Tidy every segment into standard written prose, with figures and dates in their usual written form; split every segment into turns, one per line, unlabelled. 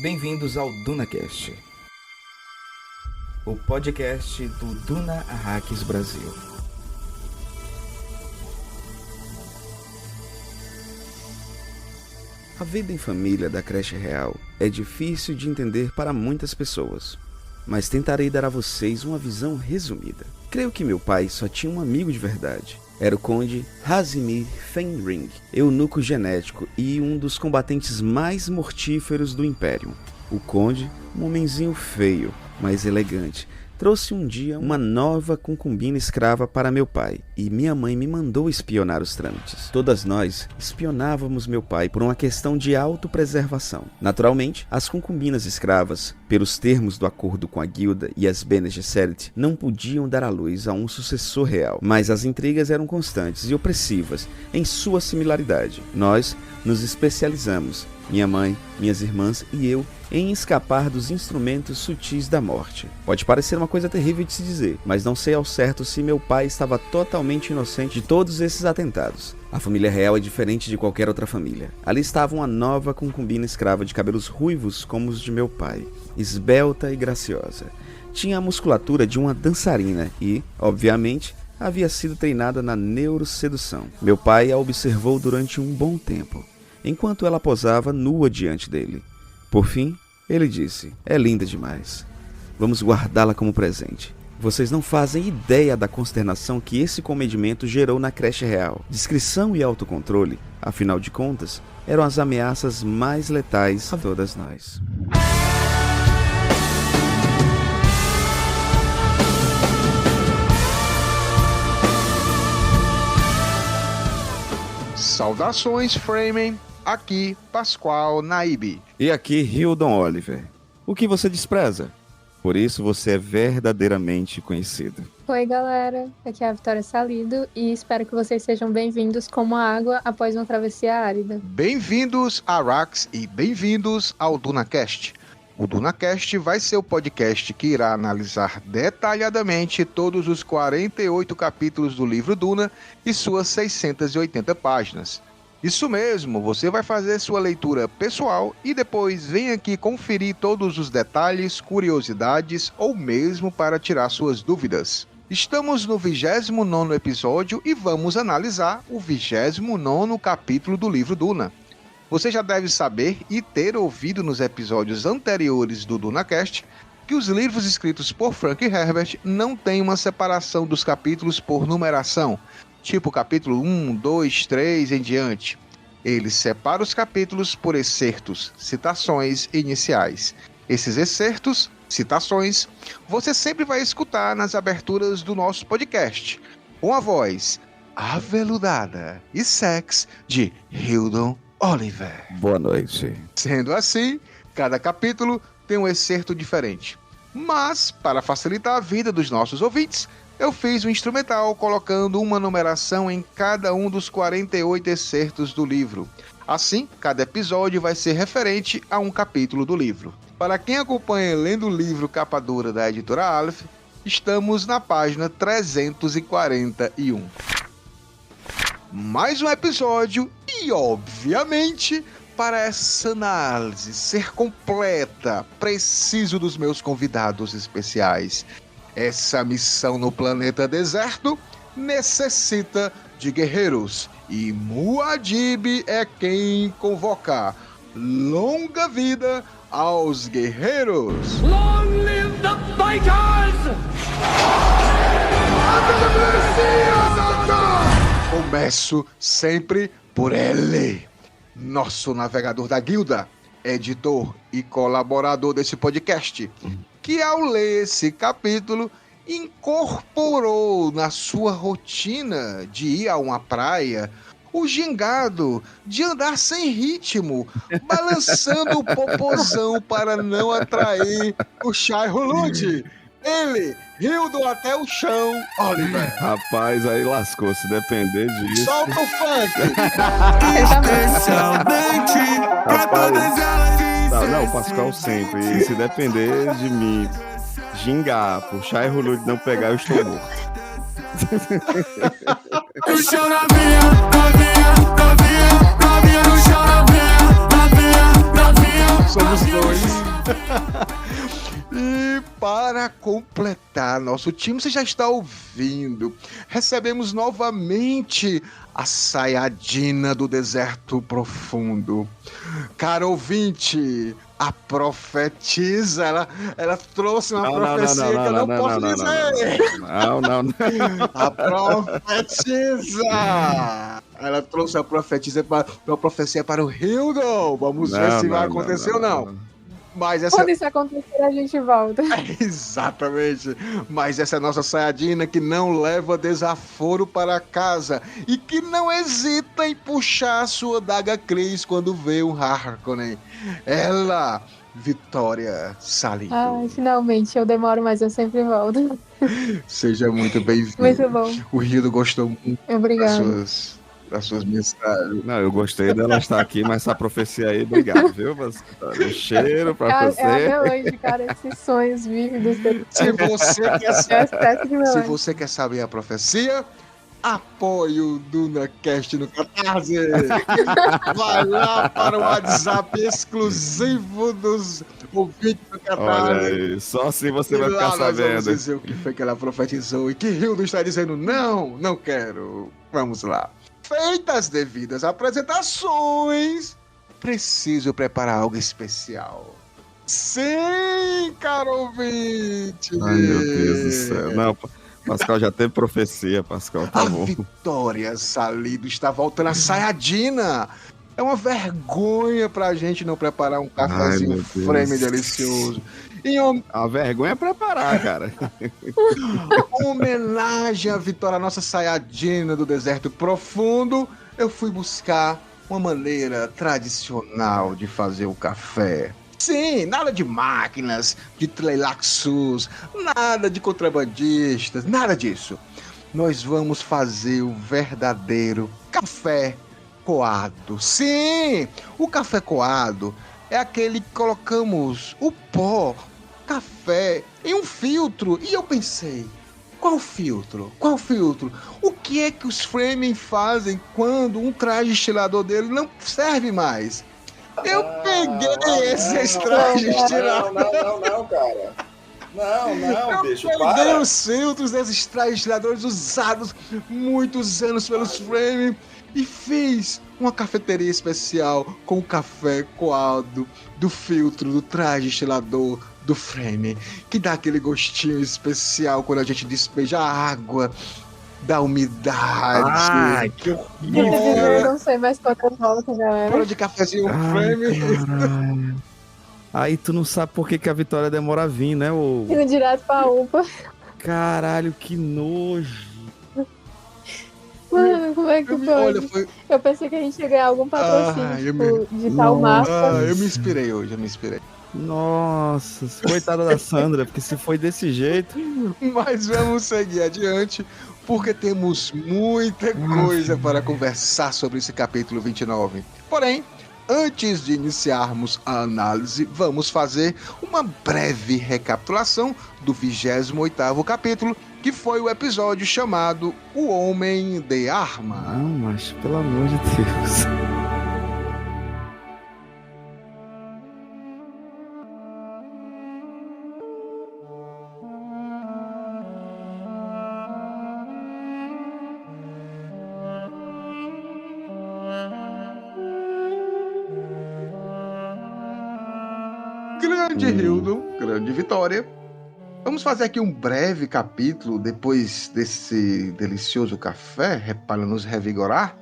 Bem-vindos ao DunaCast, o podcast do Duna Arrakis Brasil. A vida em família da creche real é difícil de entender para muitas pessoas, mas tentarei dar a vocês uma visão resumida. Creio que meu pai só tinha um amigo de verdade. Era o Conde Hazimir Fenring, eunuco genético e um dos combatentes mais mortíferos do Império. O Conde, um homenzinho feio, mas elegante, trouxe um dia uma nova concubina escrava para meu pai, e minha mãe me mandou espionar os trâmites. Todas nós espionávamos meu pai por uma questão de autopreservação. Naturalmente, as concubinas escravas, pelos termos do acordo com a guilda e as Bene Gesserit, não podiam dar à luz a um sucessor real, mas as intrigas eram constantes e opressivas em sua similaridade. Nós nos especializamos, minha mãe, minhas irmãs e eu, em escapar dos instrumentos sutis da morte. Pode parecer uma coisa terrível de se dizer, mas não sei ao certo se meu pai estava totalmente inocente de todos esses atentados. A família real é diferente de qualquer outra família. Ali estava uma nova concubina escrava de cabelos ruivos como os de meu pai, esbelta e graciosa. Tinha a musculatura de uma dançarina e, obviamente, havia sido treinada na neurosedução. Meu pai a observou durante um bom tempo, enquanto ela posava nua diante dele. Por fim, ele disse: "É linda demais. Vamos guardá-la como presente." Vocês não fazem ideia da consternação que esse comedimento gerou na creche real. Discrição e autocontrole, afinal de contas, eram as ameaças mais letais a todas nós.
Saudações, Fremen! Aqui, Pascoal Naibe.
E aqui, Hildon Oliver. O que você despreza? Por isso você é verdadeiramente conhecido.
Oi, galera. Aqui é a Vitória Salido e espero que vocês sejam bem-vindos como a água após uma travessia árida.
Bem-vindos a Arax e bem-vindos ao DunaCast. O DunaCast vai ser o podcast que irá analisar detalhadamente todos os 48 capítulos do livro Duna e suas 680 páginas. Isso mesmo, você vai fazer sua leitura pessoal e depois vem aqui conferir todos os detalhes, curiosidades ou mesmo para tirar suas dúvidas. Estamos no 29º episódio e vamos analisar o 29º capítulo do livro Duna. Você já deve saber e ter ouvido nos episódios anteriores do DunaCast que os livros escritos por Frank Herbert não têm uma separação dos capítulos por numeração, tipo capítulo 1, 2, 3 em diante. Ele separa os capítulos por excertos, citações iniciais. Esses excertos, citações, você sempre vai escutar nas aberturas do nosso podcast, com a voz aveludada e sexy de Hildon Oliver.
Boa noite.
Sendo assim, cada capítulo tem um excerto diferente. Mas, para facilitar a vida dos nossos ouvintes, eu fiz um instrumental colocando uma numeração em cada um dos 48 excertos do livro. Assim, cada episódio vai ser referente a um capítulo do livro. Para quem acompanha lendo o livro capa dura da editora Aleph, estamos na página 341. Mais um episódio e, obviamente, para essa análise ser completa, preciso dos meus convidados especiais. Essa missão no planeta deserto necessita de guerreiros e Muad'Dib é quem convocar. Longa vida aos guerreiros!
Long live the fighters!
Começo sempre por ele, nosso navegador da guilda, editor e colaborador desse podcast, que ao ler esse capítulo incorporou na sua rotina de ir a uma praia o gingado de andar sem ritmo, balançando o popozão para não atrair o Shai Hulud. Ele, Hildon até o chão, Oliver.
Rapaz, aí lascou, se depender disso.
Solta o funk!
Especialmente pra todas elas.
Não, Pascoal sempre. E se depender de mim gingar, puxar e Hulud não pegar, eu estou morto.
No chão novinha, novinha, novinha, novinha, no chão novinha, novinha, novinha.
Somos dois. para completar nosso time, você já está ouvindo, recebemos novamente a Sayajina do Deserto Profundo. Cara ouvinte, a profetisa, ela trouxe uma profecia que eu não posso dizer.
Não.
A profetisa! Ela trouxe a profetisa uma profecia para o Hildon. Vamos ver se vai acontecer ou não. Mas essa...
Quando isso acontecer, a gente volta.
Exatamente. Mas essa é a nossa Sayajina que não leva desaforo para casa e que não hesita em puxar a sua daga Cris quando vê um Harkonnen. Ela, Vitória Salido.
Ai, finalmente, eu demoro, mas eu sempre volto.
Seja muito bem-vindo.
Muito bom.
O Hildo gostou muito
Obrigada.
das suas mensagens.
Não, eu gostei dela estar aqui, mas essa profecia aí, obrigado, viu? Um cheiro pra você.
Até hoje, cara, esses sonhos vívidos.
Se você quer saber a profecia, apoie o DunaCast no Catarse. Vai lá para o WhatsApp exclusivo dos ouvintes do Catarse.
Olha aí, só assim você vai ficar
Nós vamos
sabendo.
dizer o que foi que ela profetizou e que Hildo está dizendo não quero. Vamos lá. Feitas as devidas apresentações, preciso preparar algo especial. Sim, caro ouvinte!
Ai, meu Deus do céu. Não, Pascal já teve profecia, Pascal, tá bom.
Vitória Salido está voltando a Sayajina. É uma vergonha pra gente não preparar um cafezinho frame delicioso.
A vergonha é preparar, cara.
Homenagem à Vitória, nossa Sayajina do Deserto Profundo, eu fui buscar uma maneira tradicional de fazer o café. Sim, nada de máquinas, de tleilaxus, nada de contrabandistas, nada disso. Nós vamos fazer o verdadeiro café coado. Sim, o café coado é aquele que colocamos o pó, café, em um filtro. E eu pensei, qual filtro? O que é que os Fremen fazem quando um traje estilador dele não serve mais? Eu peguei esses trajes estiladores.
Não, cara. Não, bicho,
eu peguei os filtros desses trajes estiladores usados muitos anos pelos Fremen e fiz uma cafeteria especial com o café coado do filtro do traje estilador do Fremen, que dá aquele gostinho especial quando a gente despeja a água da umidade.
Ai, que horrível.
Eu não sei mais quantas voltas, galera.
Hora de cafezinho Fremen.
Aí tu não sabe por que a Vitória demora a vir, né?
Indo direto pra UPA.
Caralho, que nojo.
Mano, como é que pode? Eu pensei que a gente ia ganhar algum patrocínio, de tal marca.
Eu me inspirei hoje,
Nossa, coitada da Sandra, porque se foi desse jeito...
Mas vamos seguir adiante, porque temos muita coisa para conversar sobre esse capítulo 29. Porém, antes de iniciarmos a análise, vamos fazer uma breve recapitulação do 28º capítulo, que foi o episódio chamado O Homem de Arma.
Não, mas pelo amor de Deus...
Grande Hildo, grande Vitória. Vamos fazer aqui um breve capítulo depois desse delicioso café para nos revigorar.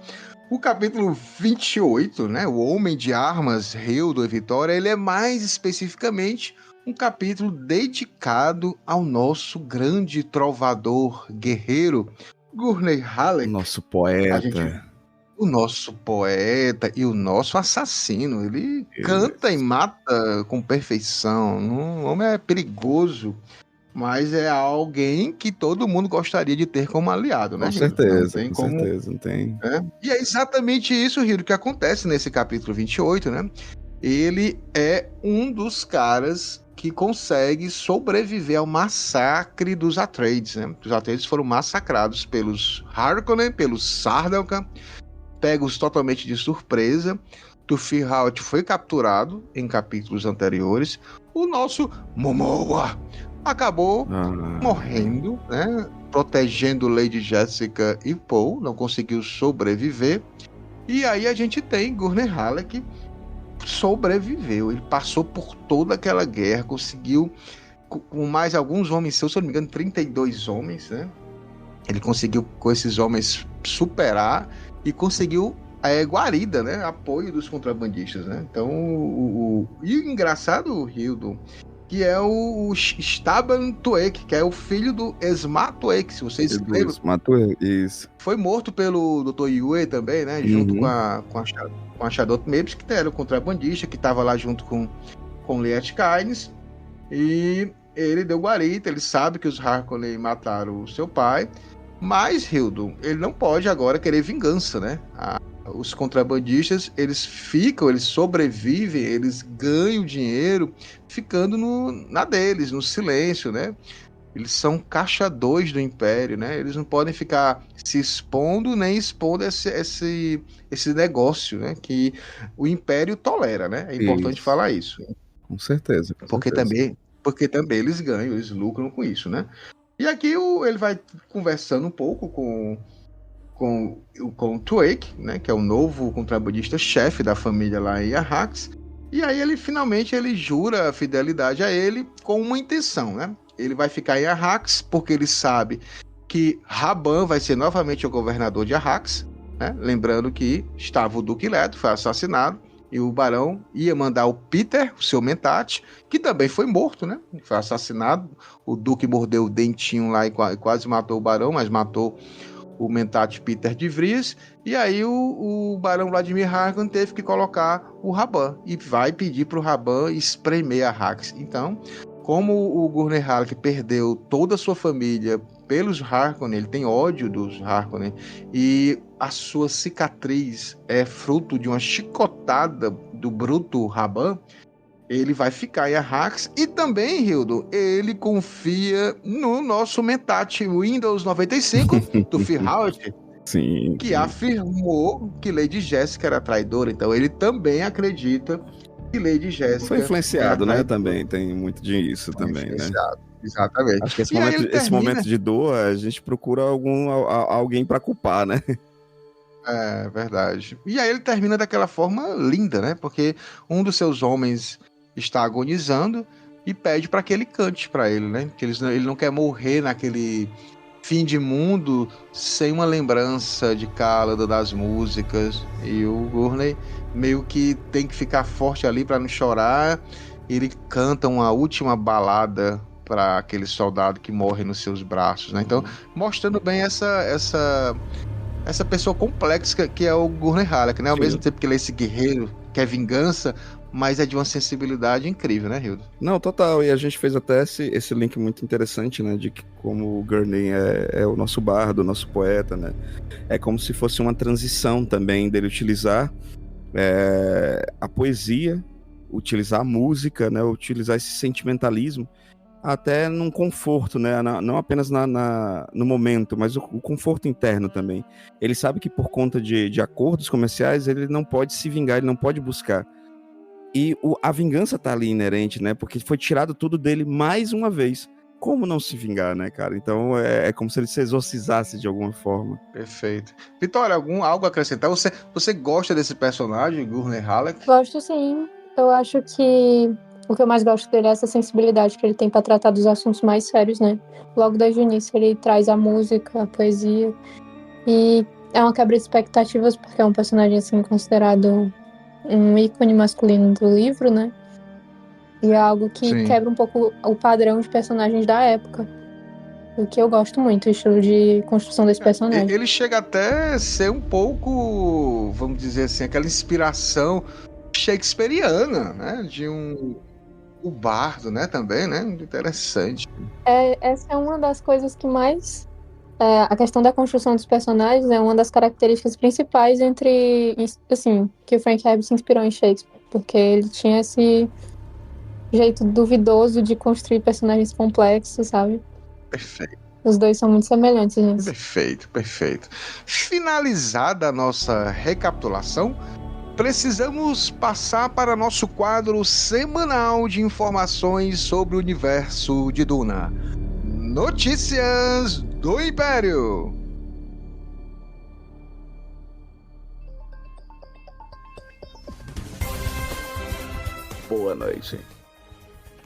O capítulo 28, né? O Homem de Armas, Hildo e Vitória, ele é mais especificamente um capítulo dedicado ao nosso grande trovador guerreiro, Gurney Halleck.
Nosso poeta.
O nosso poeta e o nosso assassino. Ele canta e mata com perfeição. O homem é perigoso, mas é alguém que todo mundo gostaria de ter como aliado, né?
Com certeza, não tem.
E é exatamente isso, Hiro, que acontece nesse capítulo 28, né? Ele é um dos caras que consegue sobreviver ao massacre dos Atreides, né? Os Atreides foram massacrados pelos Harkonnen, pelos Sardaukar, pegos totalmente de surpresa. Tufir-Hawat foi capturado em capítulos anteriores. O nosso Momoa acabou morrendo, né? Protegendo Lady Jessica e Paul, não conseguiu sobreviver. E aí a gente tem Gurney Halleck, sobreviveu, ele passou por toda aquela guerra, conseguiu, com mais alguns homens seus, se eu não me engano, 32 homens, né? Ele conseguiu com esses homens superar e conseguiu guarida, né? Apoio dos contrabandistas, né? Então, e o engraçado, Hildo, que é o Staban Tuek, que é o filho do Esma Tuek, se vocês lembram.
Esma Tuek, isso.
Foi morto pelo Dr. Yue também, né? Junto com a Charlotte Mapes, que era o contrabandista, que estava lá junto com Liet Kynes. E ele deu guarita, ele sabe que os Harkonnen mataram o seu pai, mas, Hildo, ele não pode agora querer vingança, né? Os contrabandistas, eles sobrevivem, eles ganham dinheiro ficando na deles, no silêncio, né? Eles são caixa 2 do Império, né? Eles não podem ficar se expondo, nem expondo esse negócio, né? Que o Império tolera, né? É importante falar isso.
Com certeza.
Porque também eles ganham, eles lucram com isso, né? E aqui ele vai conversando um pouco com o Tuek, né, que é o novo contrabandista-chefe da família lá em Arrax, e aí ele finalmente jura a fidelidade a ele com uma intenção, né? Ele vai ficar em Arrax porque ele sabe que Raban vai ser novamente o governador de Arrax, né? Lembrando que estava o Duque Leto, foi assassinado, e o Barão ia mandar o Peter, o seu Mentat, que também foi morto, né? Foi assassinado, o Duque mordeu o dentinho lá e quase matou o Barão, mas matou o Mentat Peter de Vries, e aí o Barão Vladimir Harkonnen teve que colocar o Raban, e vai pedir para o Raban espremer Arrax. Então, como o Gurney Halleck perdeu toda a sua família pelos Harkonnen, ele tem ódio dos Harkonnen, e a sua cicatriz é fruto de uma chicotada do bruto Raban, ele vai ficar em Arrax. E também, Hildo, ele confia no nosso Mentat Windows 95 do Firhout, que afirmou que Lady Jessica era traidora. Então ele também acredita que Lady Jessica
foi influenciado, né? Também tem muito disso também, né?
Exatamente.
Acho que esse momento de dor, a gente procura alguém para culpar, né?
É verdade. E aí ele termina daquela forma linda, né? Porque um dos seus homens está agonizando e pede para que ele cante para ele, né? Que ele não quer morrer naquele fim de mundo sem uma lembrança de Cálida, das músicas. E o Gurney meio que tem que ficar forte ali para não chorar. Ele canta uma última balada para aquele soldado que morre nos seus braços, né? Então, mostrando bem essa pessoa complexa que é o Gurney Halleck, né? Ao mesmo tempo que ele é esse guerreiro, que é vingança, mas é de uma sensibilidade incrível, né, Hildo?
Não, total. E a gente fez até esse link muito interessante, né? De que como o Gurney é o nosso bardo, o nosso poeta, né? É como se fosse uma transição também dele utilizar a poesia, utilizar a música, né? Utilizar esse sentimentalismo até num conforto, né? Não apenas no momento, mas o conforto interno também. Ele sabe que por conta de acordos comerciais, ele não pode se vingar, ele não pode buscar. E a vingança tá ali inerente, né? Porque foi tirado tudo dele mais uma vez. Como não se vingar, né, cara? Então é como se ele se exorcizasse de alguma forma.
Perfeito. Vitória, algo a acrescentar? Você gosta desse personagem, Gurney Halleck?
Gosto sim. Eu acho que o que eu mais gosto dele é essa sensibilidade que ele tem para tratar dos assuntos mais sérios, né? Logo desde o início ele traz a música, a poesia. E é uma quebra de expectativas, porque é um personagem assim considerado um ícone masculino do livro, né? E é algo que quebra um pouco o padrão de personagens da época. O que eu gosto muito, o estilo de construção desse personagem.
Ele chega até a ser um pouco, vamos dizer assim, aquela inspiração shakespeariana, né? De o bardo, né? Também, né? Interessante.
Essa é uma das coisas que mais... a questão da construção dos personagens é uma das características principais que o Frank Herbert se inspirou em Shakespeare, porque ele tinha esse jeito duvidoso de construir personagens complexos, sabe?
Perfeito.
Os dois são muito semelhantes nisso.
Perfeito. Finalizada a nossa recapitulação, precisamos passar para nosso quadro semanal de informações sobre o universo de Duna. Notícias do Império.
Boa noite.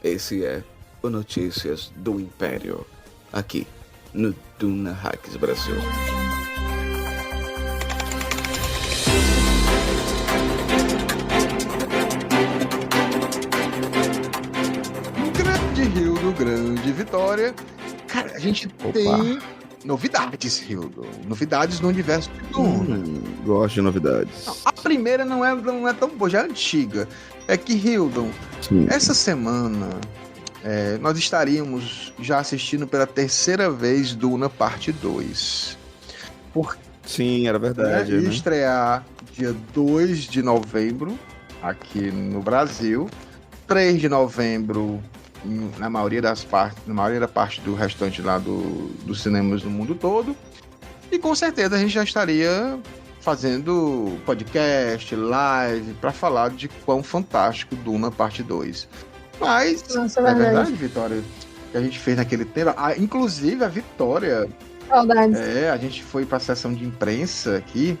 Esse é o Notícias do Império, aqui no Duna Hacks Brasil.
Grande Hildo, grande vitória. Cara, a gente tem novidades, Hildo. Novidades no universo de Duna.
Gosto de novidades.
A primeira não é tão boa, já é antiga. É que, Hildon, essa semana nós estaríamos já assistindo pela terceira vez Duna Parte 2.
Sim, era verdade.
Ia
né?
estrear dia 2 de novembro, aqui no Brasil. 3 de novembro, na maioria da parte do restante lá dos cinemas no mundo todo. E com certeza a gente já estaria fazendo podcast, live, para falar de quão fantástico Duna Parte 2. Mas,
Nossa,
é verdade, Vitória, que a gente fez naquele tempo. Inclusive, a Vitória,
Saudades.
a gente foi para a sessão de imprensa aqui,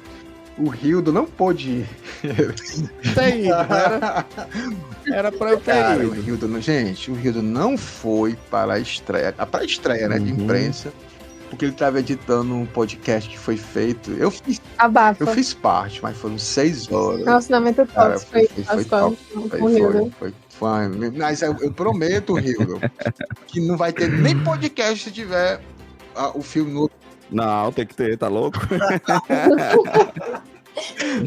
o Hildo não pôde ir.
Era pra eu
Cara,
ter
o Hildo não foi para a estreia, a pré-estreia, né, de imprensa, porque ele estava editando um podcast que foi feito. Eu
Abafa.
fiz parte, mas foram 6 horas.
Relacionamento
Cara,
tóxico foi
foi top. Foi. Mas eu prometo, Hildo, que não vai ter nem podcast se tiver o filme no.
Não, tem que ter, tá louco?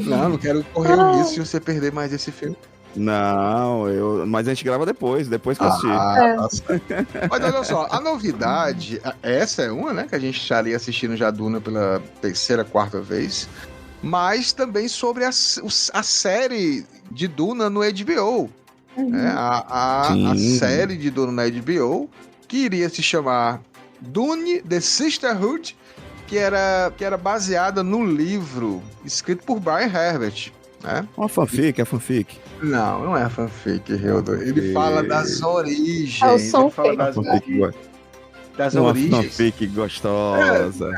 Não quero correr o risco de você perder mais esse filme.
Não, mas a gente grava depois que eu assisti.
Mas olha só, a novidade, essa é uma, né, que a gente estaria assistindo já Duna pela terceira, quarta vez, mas também sobre a série de Duna no HBO. Né? A série de Duna na HBO, que iria se chamar Dune The Sisterhood, que era baseada no livro escrito por Brian Herbert. Né?
Uma fanfic, é fanfic.
Não é fanfic, Hildo. Ele fala das origens.
Ele
fala das origens.
Uma fanfic gostosa.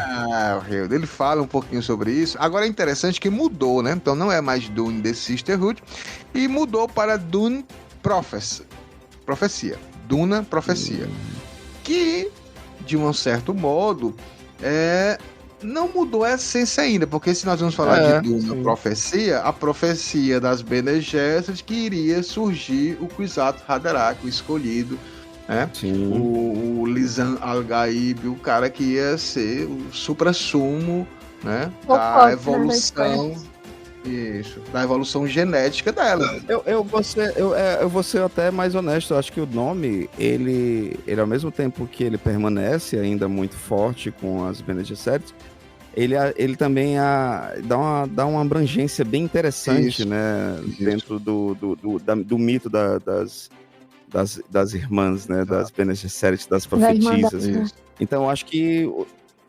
Hildo, ele fala um pouquinho sobre isso. Agora é interessante que mudou, né? Então não é mais Dune The Sisterhood, e mudou para Dune Profecia. Duna Profecia. Que, de um certo modo, não mudou a essência ainda, porque se nós vamos falar de Duna Profecia, a profecia das Bene Gesserit, que iria surgir o Kwisatz Haderach, o escolhido, né? O Lisan Al-Gaib, o cara que ia ser o supra-sumo, né? Da evolução. Isso, da evolução genética dela.
Eu vou ser até mais honesto. Eu acho que o nome, ele ao mesmo tempo que ele permanece ainda muito forte com as Bene Gesserit, ele também dá uma abrangência bem interessante, né? Isso. Dentro do mito das irmãs, né? Das Bene Gesserit, das profetisas. Então eu acho que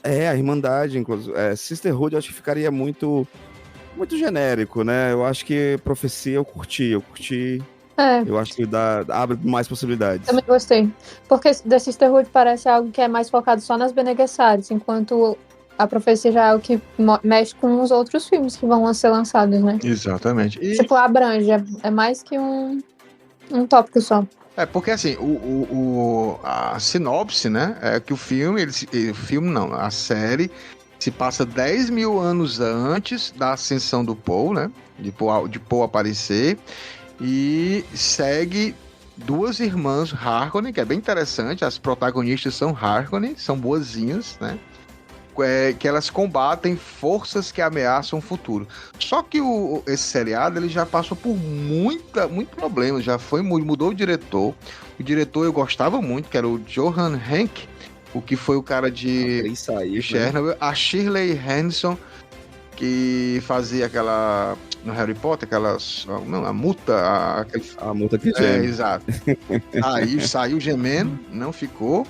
a Irmandade, inclusive, Sisterhood, eu acho que ficaria muito genérico, né? Eu acho que Profecia eu curti. Eu acho que abre mais possibilidades.
Também gostei. Porque The Sisterhood parece algo que é mais focado só nas Bene Gesserit, enquanto a Profecia já é o que mexe com os outros filmes que vão ser lançados, né?
Exatamente.
Tipo, abrange. É mais que um tópico só.
Porque assim, a sinopse, né? É que o filme, a série se passa 10 mil anos antes da ascensão do Paul, né? De Paul aparecer. E segue duas irmãs Harkonnen, que é bem interessante. As protagonistas são Harkonnen, são boazinhas, né? Que elas combatem forças que ameaçam o futuro. Só que esse seriado ele já passou por muito problema. Mudou o diretor. O diretor eu gostava muito, que era o Johan Henck, o que foi o cara de Chernobyl. Né? A Shirley Henson, que fazia aquela... No Harry Potter, a multa...
A multa que geme.
Exato. Aí saiu gemendo, não ficou.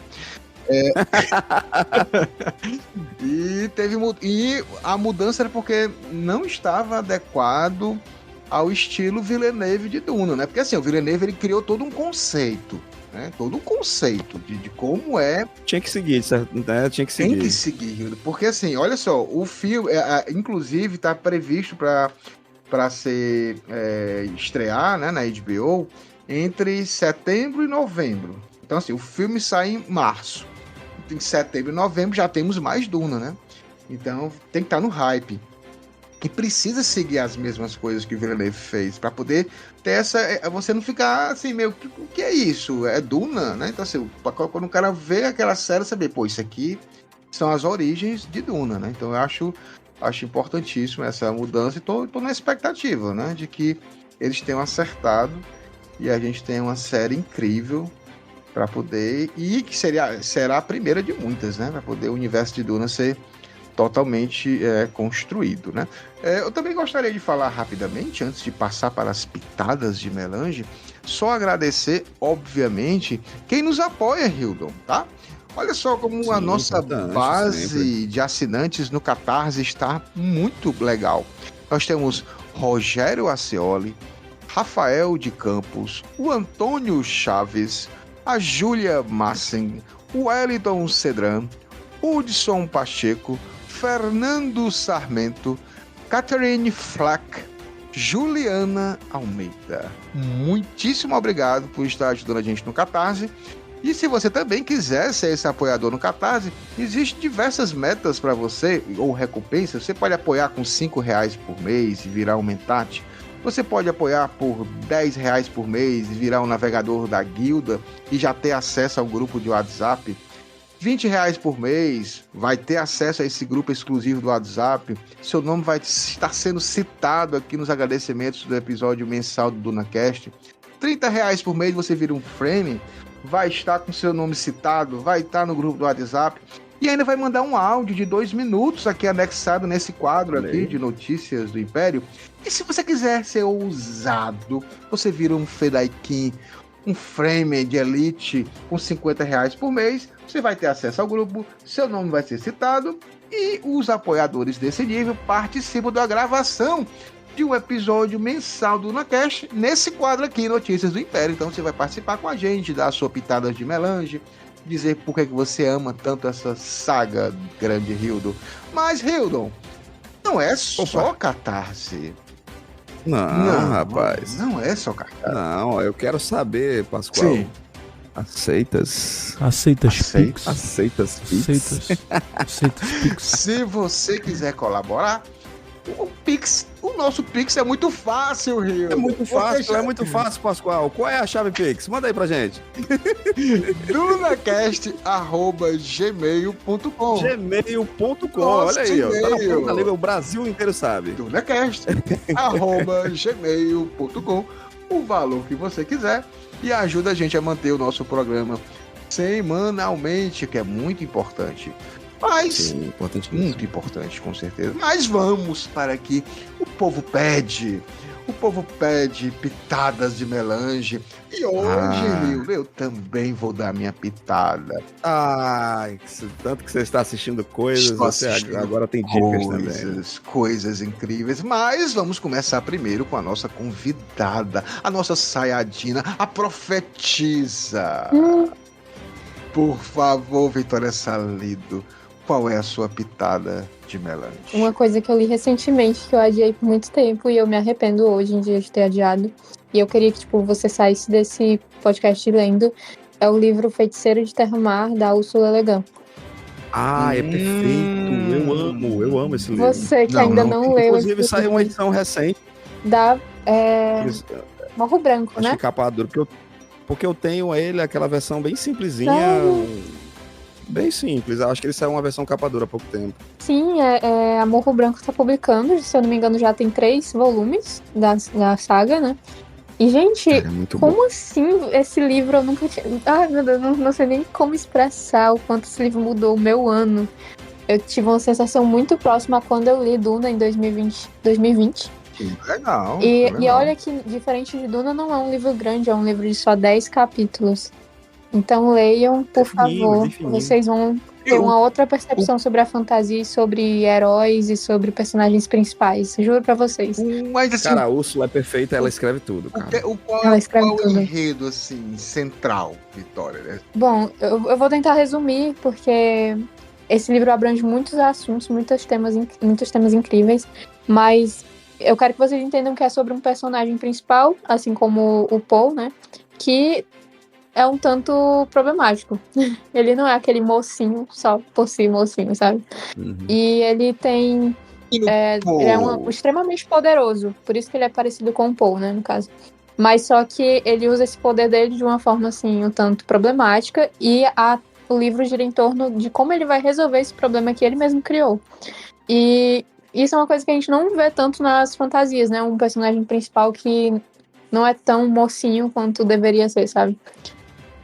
E a mudança era porque não estava adequado ao estilo Villeneuve de Duna, né? Porque assim, o Villeneuve ele criou todo um conceito, né? Todo um conceito de como é.
Tinha que seguir, certo? Né? Tinha que seguir.
Tem que seguir, Hildo. Porque assim, olha só, o filme, inclusive, está previsto para ser estrear, né, na HBO entre setembro e novembro. Então assim, o filme sai em março. Em setembro e novembro já temos mais Duna, né? Então tem que estar no hype. Que precisa seguir as mesmas coisas que o Villeneuve fez para poder ter essa. Você não ficar assim, meio. O que é isso? É Duna, né? Então, assim, quando o cara vê aquela série, saber, pô, isso aqui são as origens de Duna, né? Então, eu acho importantíssimo essa mudança e tô na expectativa, né? De que eles tenham acertado e a gente tenha uma série incrível para poder. E que será a primeira de muitas, né? Para poder o universo de Duna ser totalmente construído, né? Eu também gostaria de falar rapidamente, antes de passar para as pitadas de melange, só agradecer, obviamente, quem nos apoia, Hildon, tá? Olha só como a nossa base sempre de assinantes no Catarse está muito legal. Nós temos Rogério Acioli, Rafael de Campos, o Antônio Chaves, a Júlia Massen, o Wellington Cedran, Hudson Pacheco, Fernando Sarmento, Catherine Flack, Juliana Almeida. Muitíssimo obrigado por estar ajudando a gente no Catarse. E se você também quiser ser esse apoiador no Catarse, existem diversas metas para você, ou recompensas. Você pode apoiar com R$5 por mês e virar um mentate. Você pode apoiar por R$10 por mês e virar um navegador da guilda e já ter acesso ao grupo de WhatsApp. R$20 por mês, vai ter acesso a esse grupo exclusivo do WhatsApp. Seu nome vai estar sendo citado aqui nos agradecimentos do episódio mensal do DunaCast. R$30 por mês você vira um frame, vai estar com seu nome citado, vai estar no grupo do WhatsApp e ainda vai mandar um áudio de 2 minutos aqui anexado nesse quadro aqui de notícias do Império. E se você quiser ser ousado, você vira um Fedaikin, um frame de elite com R$50 por mês. Você vai ter acesso ao grupo, seu nome vai ser citado e os apoiadores desse nível participam da gravação de um episódio mensal do DunaCast nesse quadro aqui, Notícias do Império. Então você vai participar com a gente, dar a sua pitada de melange, dizer por que você ama tanto essa saga grande, Hildon. Mas, Hildon, não é só Catarse.
Não, rapaz.
Não é só Catarse.
Não, eu quero saber, Pascoal.
Sim.
Aceitas
Pix?
Aceitas Pix?
Se você quiser colaborar, o nosso Pix é muito fácil, Rio.
É muito fácil, Pascoal. Qual é a chave Pix? Manda aí pra gente.
dunacast@gmail.com.
Gmail.com. Olha aí, ó. Tá na ponta da língua, o Brasil inteiro sabe.
dunacast@gmail.com. O valor que você quiser e ajuda a gente a manter o nosso programa semanalmente, que é muito importante. Mas,
sim,
muito importante, com certeza. Mas vamos para que o povo pede pitadas de melange. E hoje, eu também vou dar minha pitada.
Ai, tanto que você está assistindo coisas, você agora tem dicas também.
Coisas incríveis. Mas vamos começar primeiro com a nossa convidada, a nossa saiadina, a profetisa. Por favor, Vitória Salido, qual é a sua pitada de melange?
Uma coisa que eu li recentemente, que eu adiei por muito tempo, e eu me arrependo hoje em dia de ter adiado, e eu queria que você saísse desse podcast lendo, é o livro Feiticeiro de Terra-Mar, da Ursula Le Guin.
Ah, é perfeito. Eu amo esse livro.
Você que ainda não leu.
Inclusive, saiu uma edição recente.
Da Morro Branco,
acho
né?
Que capa dura, porque eu tenho ele, aquela versão bem simplesinha. Bem simples, acho que ele saiu uma versão capa dura há pouco tempo.
Sim, a Morro Branco está publicando, se eu não me engano já tem 3 volumes da saga, né? E, gente, como assim esse livro eu nunca tinha... Ai, meu Deus, não sei nem como expressar o quanto esse livro mudou o meu ano. Eu tive uma sensação muito próxima a quando eu li Duna em 2020.
Legal.
E olha que, diferente de Duna, não é um livro grande, é um livro de só 10 capítulos. Então leiam, por favor. Vocês vão ter uma outra percepção sobre a fantasia, e sobre heróis e sobre personagens principais. Juro pra vocês.
Mas assim,
Cara, a Úrsula é perfeita, ela escreve tudo, cara.
Ela escreve
qual é o
tudo.
enredo, assim, central, Vitória, né?
Bom, eu vou tentar resumir, porque esse livro abrange muitos assuntos, muitos temas incríveis, mas eu quero que vocês entendam que é sobre um personagem principal, assim como o Paul, né? Que é um tanto problemático. Ele não é aquele mocinho só por si mocinho, sabe?
Uhum.
E ele tem... ele é extremamente poderoso, por isso que ele é parecido com o Paul, né, no caso. Mas só que ele usa esse poder dele de uma forma, assim, um tanto problemática, e o livro gira em torno de como ele vai resolver esse problema que ele mesmo criou. E isso é uma coisa que a gente não vê tanto nas fantasias, né? Um personagem principal que não é tão mocinho quanto deveria ser, sabe?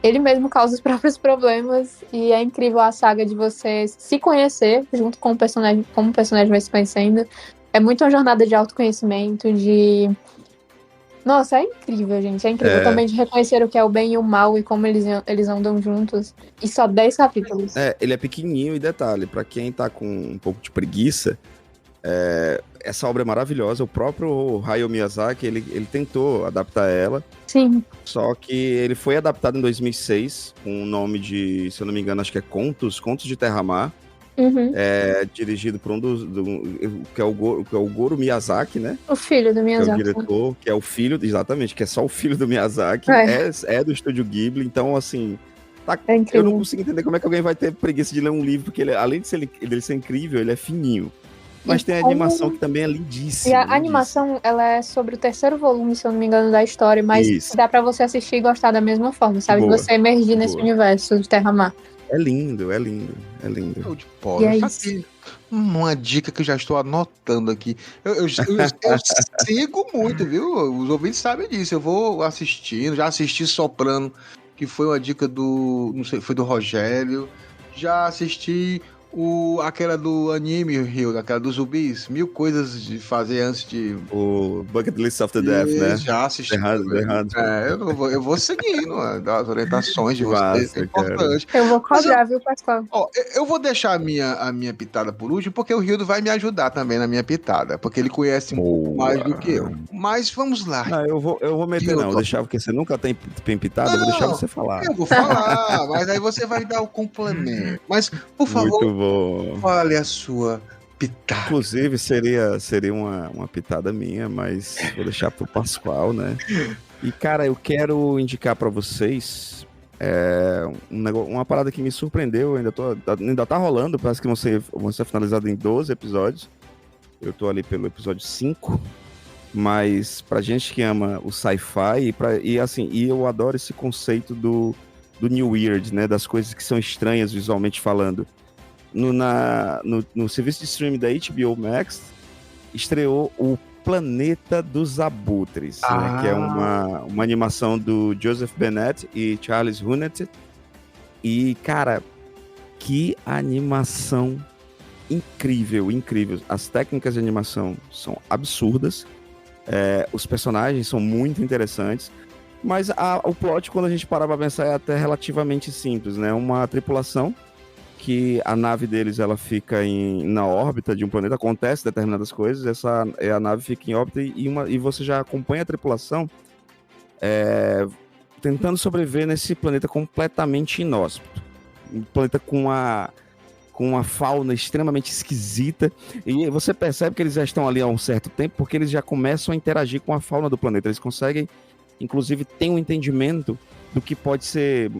Ele mesmo causa os próprios problemas, e é incrível a saga de você se conhecer junto com o personagem, como o personagem vai se conhecendo. É muito uma jornada de autoconhecimento, de... Nossa, é incrível, gente, é incrível. Também de reconhecer o que é o bem e o mal e como eles andam juntos. E só 10 capítulos.
Ele é pequenininho, e detalhe, pra quem tá com um pouco de preguiça, essa obra é maravilhosa. O próprio Hayao Miyazaki, ele tentou adaptar ela.
Sim.
Só que ele foi adaptado em 2006 com o nome de, se eu não me engano, acho que é Contos de Terra-Mar.
Uhum.
Dirigido por que é o Goro Miyazaki, né?
O filho do Miyazaki.
Que é o diretor, que é o filho, exatamente, que é só o filho do Miyazaki. É do estúdio Ghibli, então, assim... eu não consigo entender como é que alguém vai ter preguiça de ler um livro, porque ele, além de ser incrível, ele é fininho. Mas tem a animação que também é lindíssima.
E a animação, ela é sobre o 3º volume, se eu não me engano, da história, mas dá pra você assistir e gostar da mesma forma, sabe?
Boa,
você emergir nesse universo de Terra-Mar.
É lindo, é lindo.
Show de bola. Uma dica que eu já estou anotando aqui. Eu sigo muito, viu? Os ouvintes sabem disso. Eu vou assistindo, já assisti Soprano, que foi uma dica não sei, foi do Rogério. Já assisti aquela do anime Rio, aquela dos zumbis, 1000 coisas de fazer antes de...
O Bucket List of the Death, né?
Já assisti.
Errado.
Eu vou seguindo as orientações de vocês, é importante.
Eu vou cobrar, viu, Pascoal?
Eu vou deixar a minha pitada por último, porque o Rildo vai me ajudar também na minha pitada, porque ele conhece um pouco mais do que eu. Mas vamos lá.
Não, eu vou meter, não. Vou deixar, porque você nunca tem pitada, eu vou deixar você falar.
Eu vou falar, mas aí você vai dar o complemento. Mas, por favor...
Muito bom.
Fale a sua pitada.
Inclusive, seria uma pitada minha, mas vou deixar pro Pascoal, né? E, cara, eu quero indicar pra vocês uma parada que me surpreendeu. Ainda tá rolando, parece que vão ser finalizados em 12 episódios. Eu tô ali pelo episódio 5. Mas pra gente que ama o sci-fi, e eu adoro esse conceito do New Weird, né? Das coisas que são estranhas visualmente falando. No serviço de streaming da HBO Max, estreou o Planeta dos Abutres, né, que é uma animação do Joseph Bennett e Charles Hunneth. E, cara, que animação incrível. As técnicas de animação são absurdas, os personagens são muito interessantes, mas o plot, quando a gente parar pra pensar, é até relativamente simples, né? Uma tripulação que a nave deles ela fica na órbita de um planeta, acontece determinadas coisas, a nave fica em órbita e você já acompanha a tripulação tentando sobreviver nesse planeta completamente inóspito. Um planeta com uma fauna extremamente esquisita, e você percebe que eles já estão ali há um certo tempo, porque eles já começam a interagir com a fauna do planeta, eles conseguem, inclusive, ter um entendimento do que pode ser,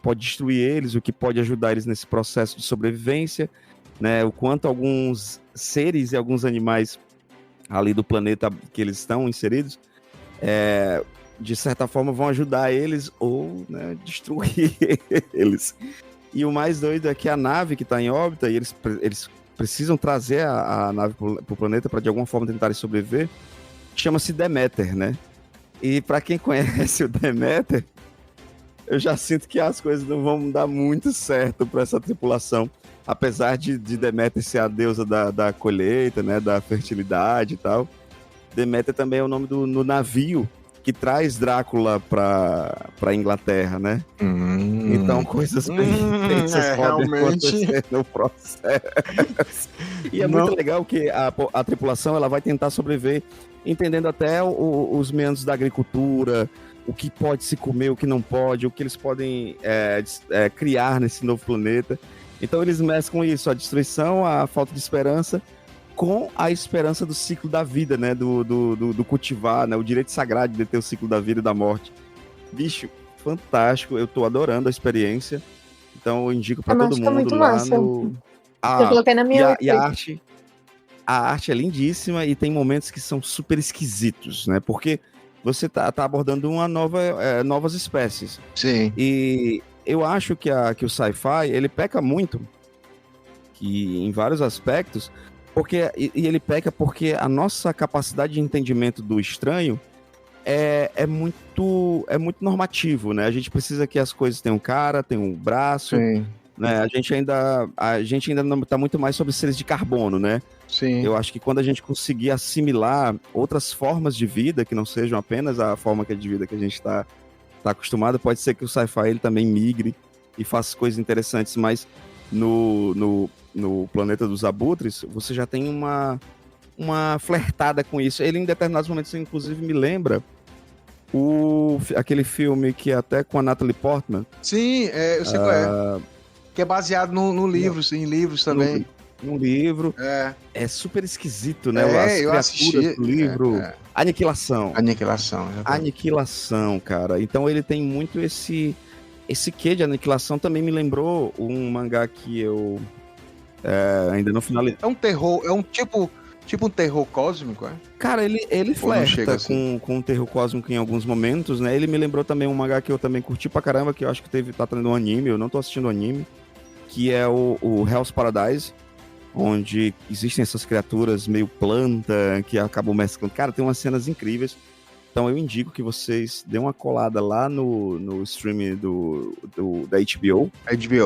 pode destruir eles, o que pode ajudar eles nesse processo de sobrevivência, né? O quanto alguns seres e alguns animais ali do planeta que eles estão inseridos, de certa forma vão ajudar eles ou, né, destruir eles. E o mais doido é que a nave que está em órbita, e eles precisam trazer a nave para o planeta para de alguma forma tentarem sobreviver, chama-se Deméter, né? E para quem conhece o Deméter, eu já sinto que as coisas não vão dar muito certo para essa tripulação. Apesar de Deméter ser a deusa da colheita, né, da fertilidade e tal. Deméter também é o nome do navio que traz Drácula pra Inglaterra, né? Então coisas bem intensas podem acontecer no processo. E é muito legal que a tripulação ela vai tentar sobreviver, entendendo até os meandros da agricultura, o que pode se comer, o que não pode, o que eles podem criar nesse novo planeta. Então eles mesclam isso, a destruição, a falta de esperança, com a esperança do ciclo da vida, né? Do cultivar, né? O direito sagrado de ter o ciclo da vida e da morte. Bicho, fantástico, eu tô adorando a experiência. Então eu indico pra todo mundo
muito
lá
massa.
no...
Eu coloquei na minha
e a arte é lindíssima e tem momentos que são super esquisitos, né? Porque você tá abordando novas espécies.
Sim.
E eu acho que o sci-fi, ele peca muito, que em vários aspectos, e ele peca porque a nossa capacidade de entendimento do estranho é muito normativo, né? A gente precisa que as coisas tenham cara, tenham um braço,
Sim.
né? A gente ainda não tá muito mais sobre seres de carbono, né?
Sim.
Eu acho que quando a gente conseguir assimilar outras formas de vida, que não sejam apenas a forma de vida que a gente tá acostumado, pode ser que o sci-fi ele também migre e faça coisas interessantes, mas no Planeta dos Abutres, você já tem uma flertada com isso. Ele, em determinados momentos, inclusive, me lembra aquele filme que é até com a Natalie Portman.
Sim, eu sei qual é. Que é baseado no livro, sim, em livros também.
Num livro. É super esquisito, né? As
eu assisti.
Do livro. Aniquilação. Aniquilação, cara. Então ele tem muito esse quê de aniquilação. Também me lembrou um mangá que eu ainda não finalizei.
É um terror, é um tipo um terror cósmico, é?
Cara, ele flerta
assim?
com o terror cósmico em alguns momentos, né? Ele me lembrou também um mangá que eu também curti pra caramba, que eu acho que tá tendo um anime, eu não tô assistindo o anime, que é o Hell's Paradise, onde existem essas criaturas meio planta, que acabam mesclando. Cara, tem umas cenas incríveis. Então eu indico que vocês dêem uma colada lá no stream da HBO.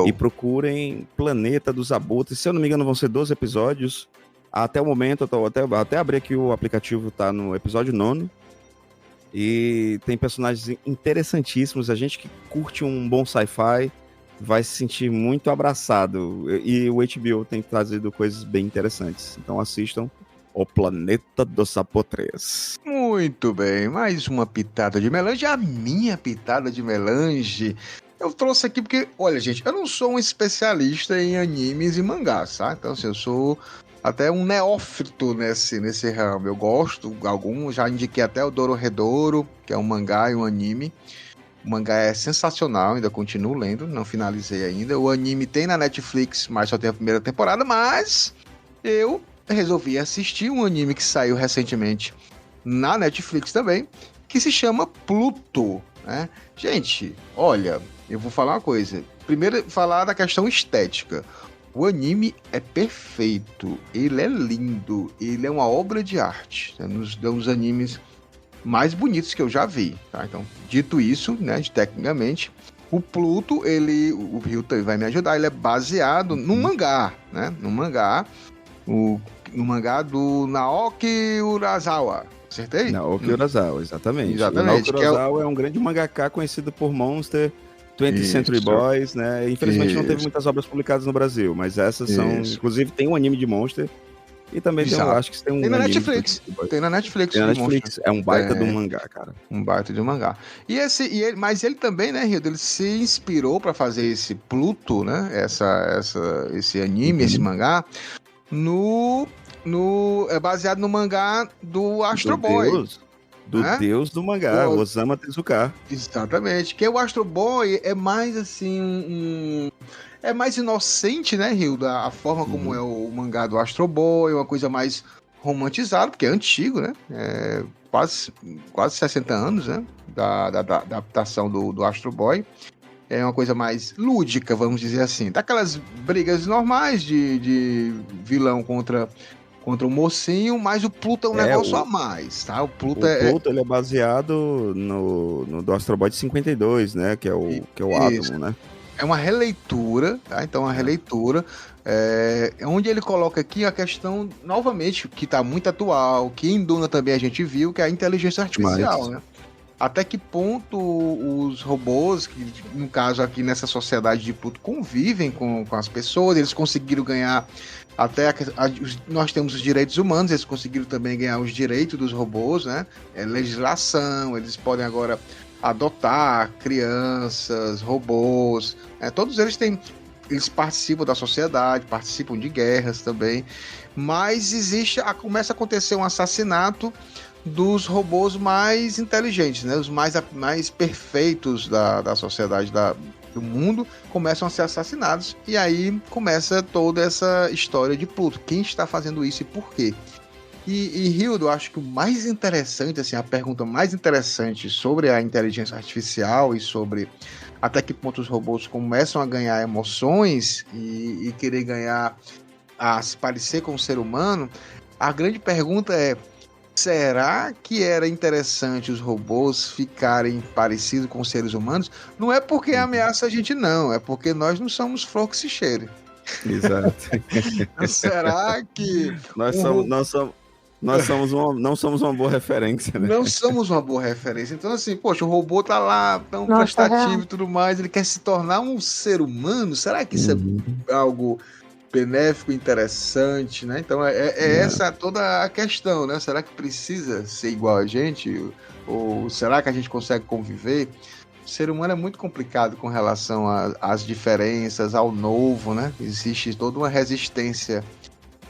E procurem Planeta dos Abutres. Se eu não me engano, vão ser 12 episódios. Até o momento, até abrir aqui o aplicativo, tá no episódio 9. E tem personagens interessantíssimos. A gente que curte um bom sci-fi vai se sentir muito abraçado. E o HBO tem trazido coisas bem interessantes. Então assistam O Planeta dos Abutres.
Muito bem, mais uma pitada de melange. A minha pitada de melange eu trouxe aqui porque, olha, gente, eu não sou um especialista em animes e mangás, tá? Então, assim, eu sou até um neófito nesse ramo. Eu gosto de alguns, já indiquei até o Dorohedoro, que é um mangá e um anime. O mangá é sensacional, ainda continuo lendo, não finalizei ainda. O anime tem na Netflix, mas só tem a primeira temporada, mas eu resolvi assistir um anime que saiu recentemente na Netflix também, que se chama Pluto, né? Gente, olha, eu vou falar uma coisa. Primeiro, falar da questão estética. O anime é perfeito, ele é lindo, ele é uma obra de arte. É um dos animes mais bonitos que eu já vi, tá? Então, dito isso, né, tecnicamente, o Pluto, o Hilton vai me ajudar, ele é baseado num mangá, né? No mangá do Naoki Urasawa. Acertei?
Naoki Urasawa, exatamente. O Naoki Urasawa é um grande mangaka conhecido por Monster, 20th Century Boys, né? Infelizmente não teve muitas obras publicadas no Brasil, mas essas são... Inclusive tem um anime de Monster e também acho que tem um
anime
na
Netflix. Tem na Netflix.
Tem na Netflix. É um baita de um mangá, cara.
Um baita de um mangá. Mas ele também, né, Hildo, ele se inspirou para fazer esse Pluto, né? Esse anime, esse mangá, é baseado no mangá do Astro Boy.
Deus do mangá, Osamu Tezuka.
Exatamente. Que o Astro Boy é mais assim é mais inocente, né, Hilda? A forma como é o mangá do Astro Boy, uma coisa mais romantizada, porque é antigo, né? É quase 60 anos, né? Da adaptação do Astro Boy. É uma coisa mais lúdica, vamos dizer assim. Daquelas brigas normais de vilão contra o mocinho, mas o Pluto é um negócio a mais, tá? O Pluto
ele é baseado no do Astro Boy de 52, né? Que é o Átomo, né?
É uma releitura, tá? Então, uma releitura onde ele coloca aqui a questão, novamente, que tá muito atual, que em Duna também a gente viu, que é a inteligência artificial, né? até que ponto os robôs, que no caso aqui nessa sociedade de Pluto, convivem com as pessoas, eles conseguiram ganhar até nós temos os direitos humanos, eles conseguiram também ganhar os direitos dos robôs, né? Legislação, eles podem agora adotar crianças, robôs, todos eles participam da sociedade, participam de guerras também, mas começa a acontecer um assassinato dos robôs mais inteligentes, né? Os mais perfeitos da sociedade do mundo começam a ser assassinados, e aí começa toda essa história de Pluto. Quem está fazendo isso e por quê? E Hildo, eu acho que o mais interessante, assim, a pergunta mais interessante sobre a inteligência artificial e sobre até que ponto os robôs começam a ganhar emoções e querer a se parecer com o ser humano, a grande pergunta é: será que era interessante os robôs ficarem parecidos com os seres humanos? Não é porque ameaça a gente, não. É porque nós não somos flor que se cheire.
Exato.
Será que...
Não somos uma boa referência, né?
Não somos uma boa referência. Então, assim, poxa, o robô tá lá, tão prestativo e tudo mais, ele quer se tornar um ser humano? Será que isso é algo benéfico, interessante, né? Então essa toda a questão, né? Será que precisa ser igual a gente? Ou será que a gente consegue conviver? O ser humano é muito complicado com relação às diferenças, ao novo, né? Existe toda uma resistência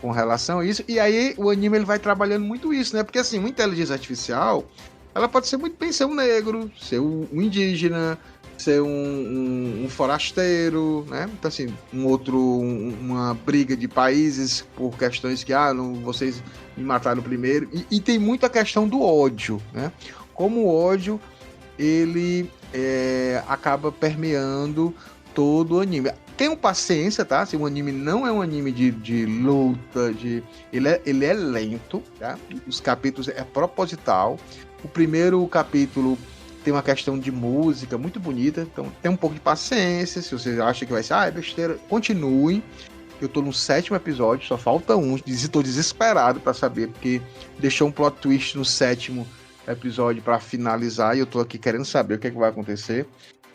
com relação a isso, e aí o anime ele vai trabalhando muito isso, né? Porque assim, uma inteligência artificial, ela pode ser muito bem ser um negro, ser um indígena, ser um forasteiro, né? Então, assim, uma briga de países por questões que, vocês me mataram primeiro. E tem muito a questão do ódio, né? Como o ódio, ele acaba permeando todo o anime. Tenham paciência, tá? Assim, o anime não é um anime de luta, ele é lento, tá? Os capítulos é proposital. O primeiro capítulo tem uma questão de música muito bonita, então tem um pouco de paciência. Se você acha que vai ser, é besteira, continue. Eu tô no 7º episódio, só falta um, tô desesperado pra saber, porque deixou um plot twist no 7º episódio pra finalizar, e eu tô aqui querendo saber o que vai acontecer.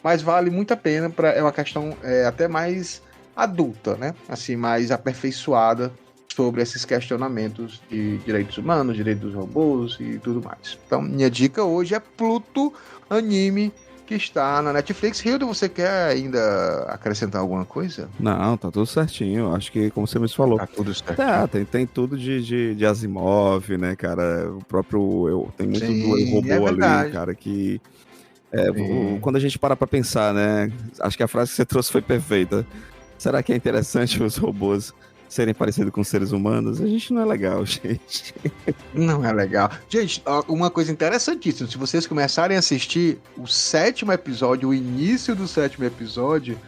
Mas vale muito a pena, é uma questão até mais adulta, né? Assim, mais aperfeiçoada sobre esses questionamentos de direitos humanos, direitos dos robôs e tudo mais. Então, minha dica hoje é Pluto, anime que está na Netflix. Hildo, você quer ainda acrescentar alguma coisa?
Não, tá tudo certinho. Acho que, como você me falou,
tá tudo certinho.
Tem tudo de Asimov, né, cara? O próprio... Tem muito do robô ali, cara, que... quando a gente para pra pensar, né? Acho que a frase que você trouxe foi perfeita. Será que é interessante os robôs serem parecidos com seres humanos? A gente não é legal, gente.
Não é legal. Gente, uma coisa interessantíssima. Se vocês começarem a assistir o 7º episódio, o início do 7º episódio,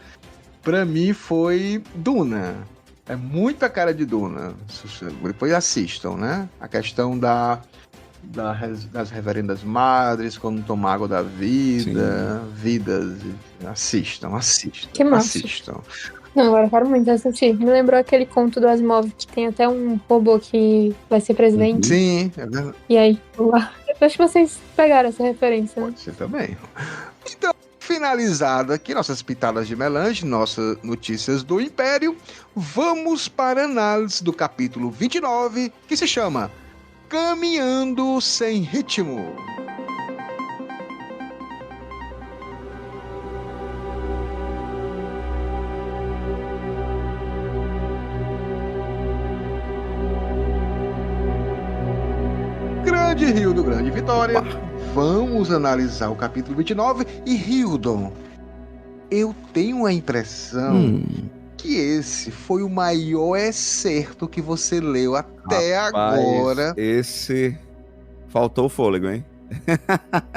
pra mim foi Duna. É muita cara de Duna. Depois assistam, né? A questão das reverendas madres, quando tomam água da vida, vidas, assistam.
Que massa.
Assistam.
Não, agora eu quero muito assistir. Me lembrou aquele conto do Asimov, que tem até um robô que vai ser presidente.
Sim, é verdade.
E aí, lá. Eu acho que vocês pegaram essa referência, né?
Pode ser também. Então, finalizado aqui nossas pitadas de melange, nossas notícias do Império, vamos para a análise do capítulo 29, que se chama Caminhando Sem Ritmo. Grande Hildo, grande vitória. Vamos analisar o capítulo 29. E Hildon, eu tenho a impressão que esse foi o maior excerto que você leu até agora.
Esse faltou fôlego, hein?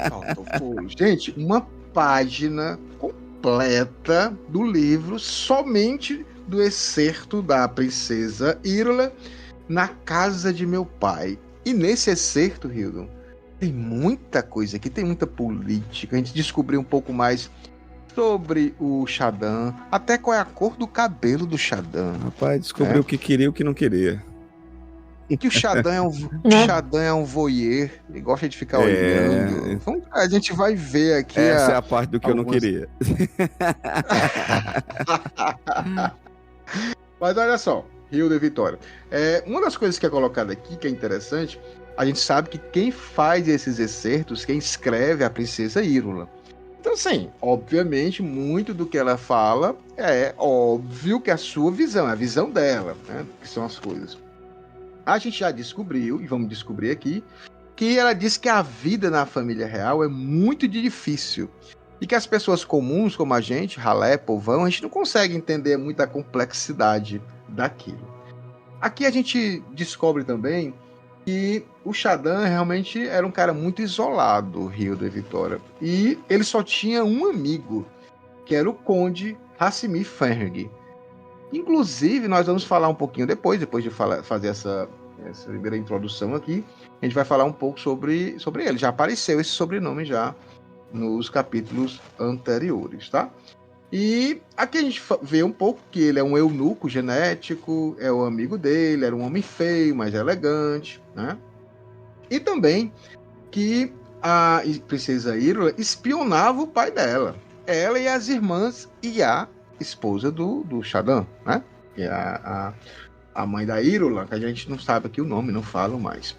Faltou fôlego. Gente, uma página completa do livro somente do excerto da princesa Irola na casa de meu pai. E nesse excerto, Hildon, tem muita coisa aqui, tem muita política. A gente descobriu um pouco mais sobre o Shaddam, até qual é a cor do cabelo do Shaddam.
Rapaz, descobriu o que queria e o que não queria.
que o Shadan
Né?
Shadan é um voyeur, ele gosta de ficar olhando. A gente vai ver aqui.
Essa é a parte do que eu não
algumas-
queria.
Mas olha só, Rio de Vitória. Uma das coisas que é colocada aqui, que é interessante, a gente sabe que quem faz esses excertos, quem escreve é a princesa Írula. Então, assim, obviamente, muito do que ela fala é óbvio que é a sua visão, é a visão dela, né? Que são as coisas. A gente já descobriu, e vamos descobrir aqui, que ela diz que a vida na família real é muito difícil. E que as pessoas comuns, como a gente, ralé, povão, a gente não consegue entender muita complexidade daquilo. Aqui a gente descobre também que o Shadan realmente era um cara muito isolado, Rio de Vitória. E ele só tinha um amigo, que era o Conde Hassimir Fenrig. Inclusive, nós vamos falar um pouquinho depois de fazer essa primeira introdução aqui, a gente vai falar um pouco sobre ele. Já apareceu esse sobrenome já nos capítulos anteriores, tá? E aqui a gente vê um pouco que ele é um eunuco genético, é o amigo dele, era um homem feio, mas elegante, né? E também que a princesa Írula espionava o pai dela, ela e as irmãs e a esposa do Shadan, né? Que é a mãe da Írula, que a gente não sabe aqui o nome, não falo mais.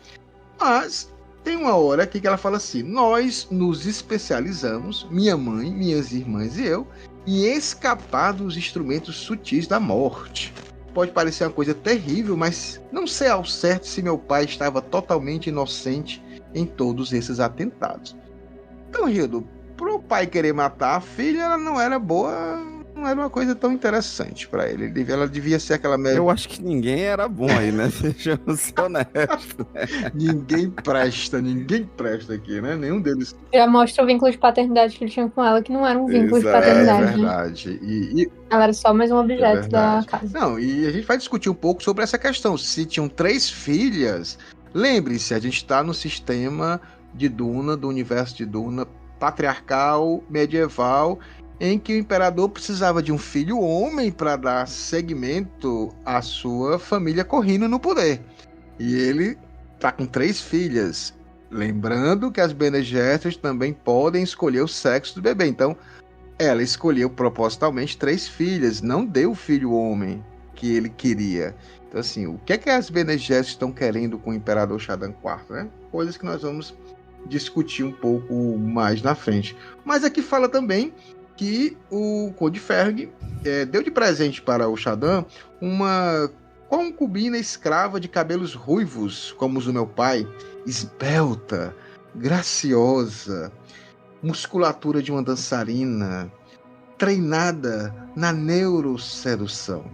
Mas tem uma hora aqui que ela fala assim: nós nos especializamos, minha mãe, minhas irmãs e eu, em escapar dos instrumentos sutis da morte. Pode parecer uma coisa terrível, mas não sei ao certo se meu pai estava totalmente inocente em todos esses atentados. Então, Hildo, pro pai querer matar a filha, ela não era boa, não era uma coisa tão interessante para ele. Ela devia ser aquela...
Eu acho que ninguém era bom aí, né? Sejamos ser honestos.
Ninguém presta aqui, né? Nenhum deles.
Já mostra o vínculo de paternidade que ele tinha com ela, que não era um vínculo de paternidade.
É verdade.
Ela era só mais um objeto da casa.
Não, e a gente vai discutir um pouco sobre essa questão. Se tinham 3 filhas, lembre-se, a gente está no sistema de Duna, do universo de Duna, patriarcal, medieval, em que o imperador precisava de um filho homem para dar seguimento à sua família correndo no poder. E ele tá com 3 filhas. Lembrando que as Bene Gesserit também podem escolher o sexo do bebê. Então, ela escolheu propositalmente 3 filhas, não deu o filho homem que ele queria. Então, assim, o que é que as Bene Gesserit estão querendo com o imperador Shadan IV, né? Coisas que nós vamos discutir um pouco mais na frente. Mas aqui fala também que o Conde Ferg deu de presente para o Shadan uma concubina escrava de cabelos ruivos, como os do meu pai, esbelta, graciosa, musculatura de uma dançarina, treinada na neurosedução.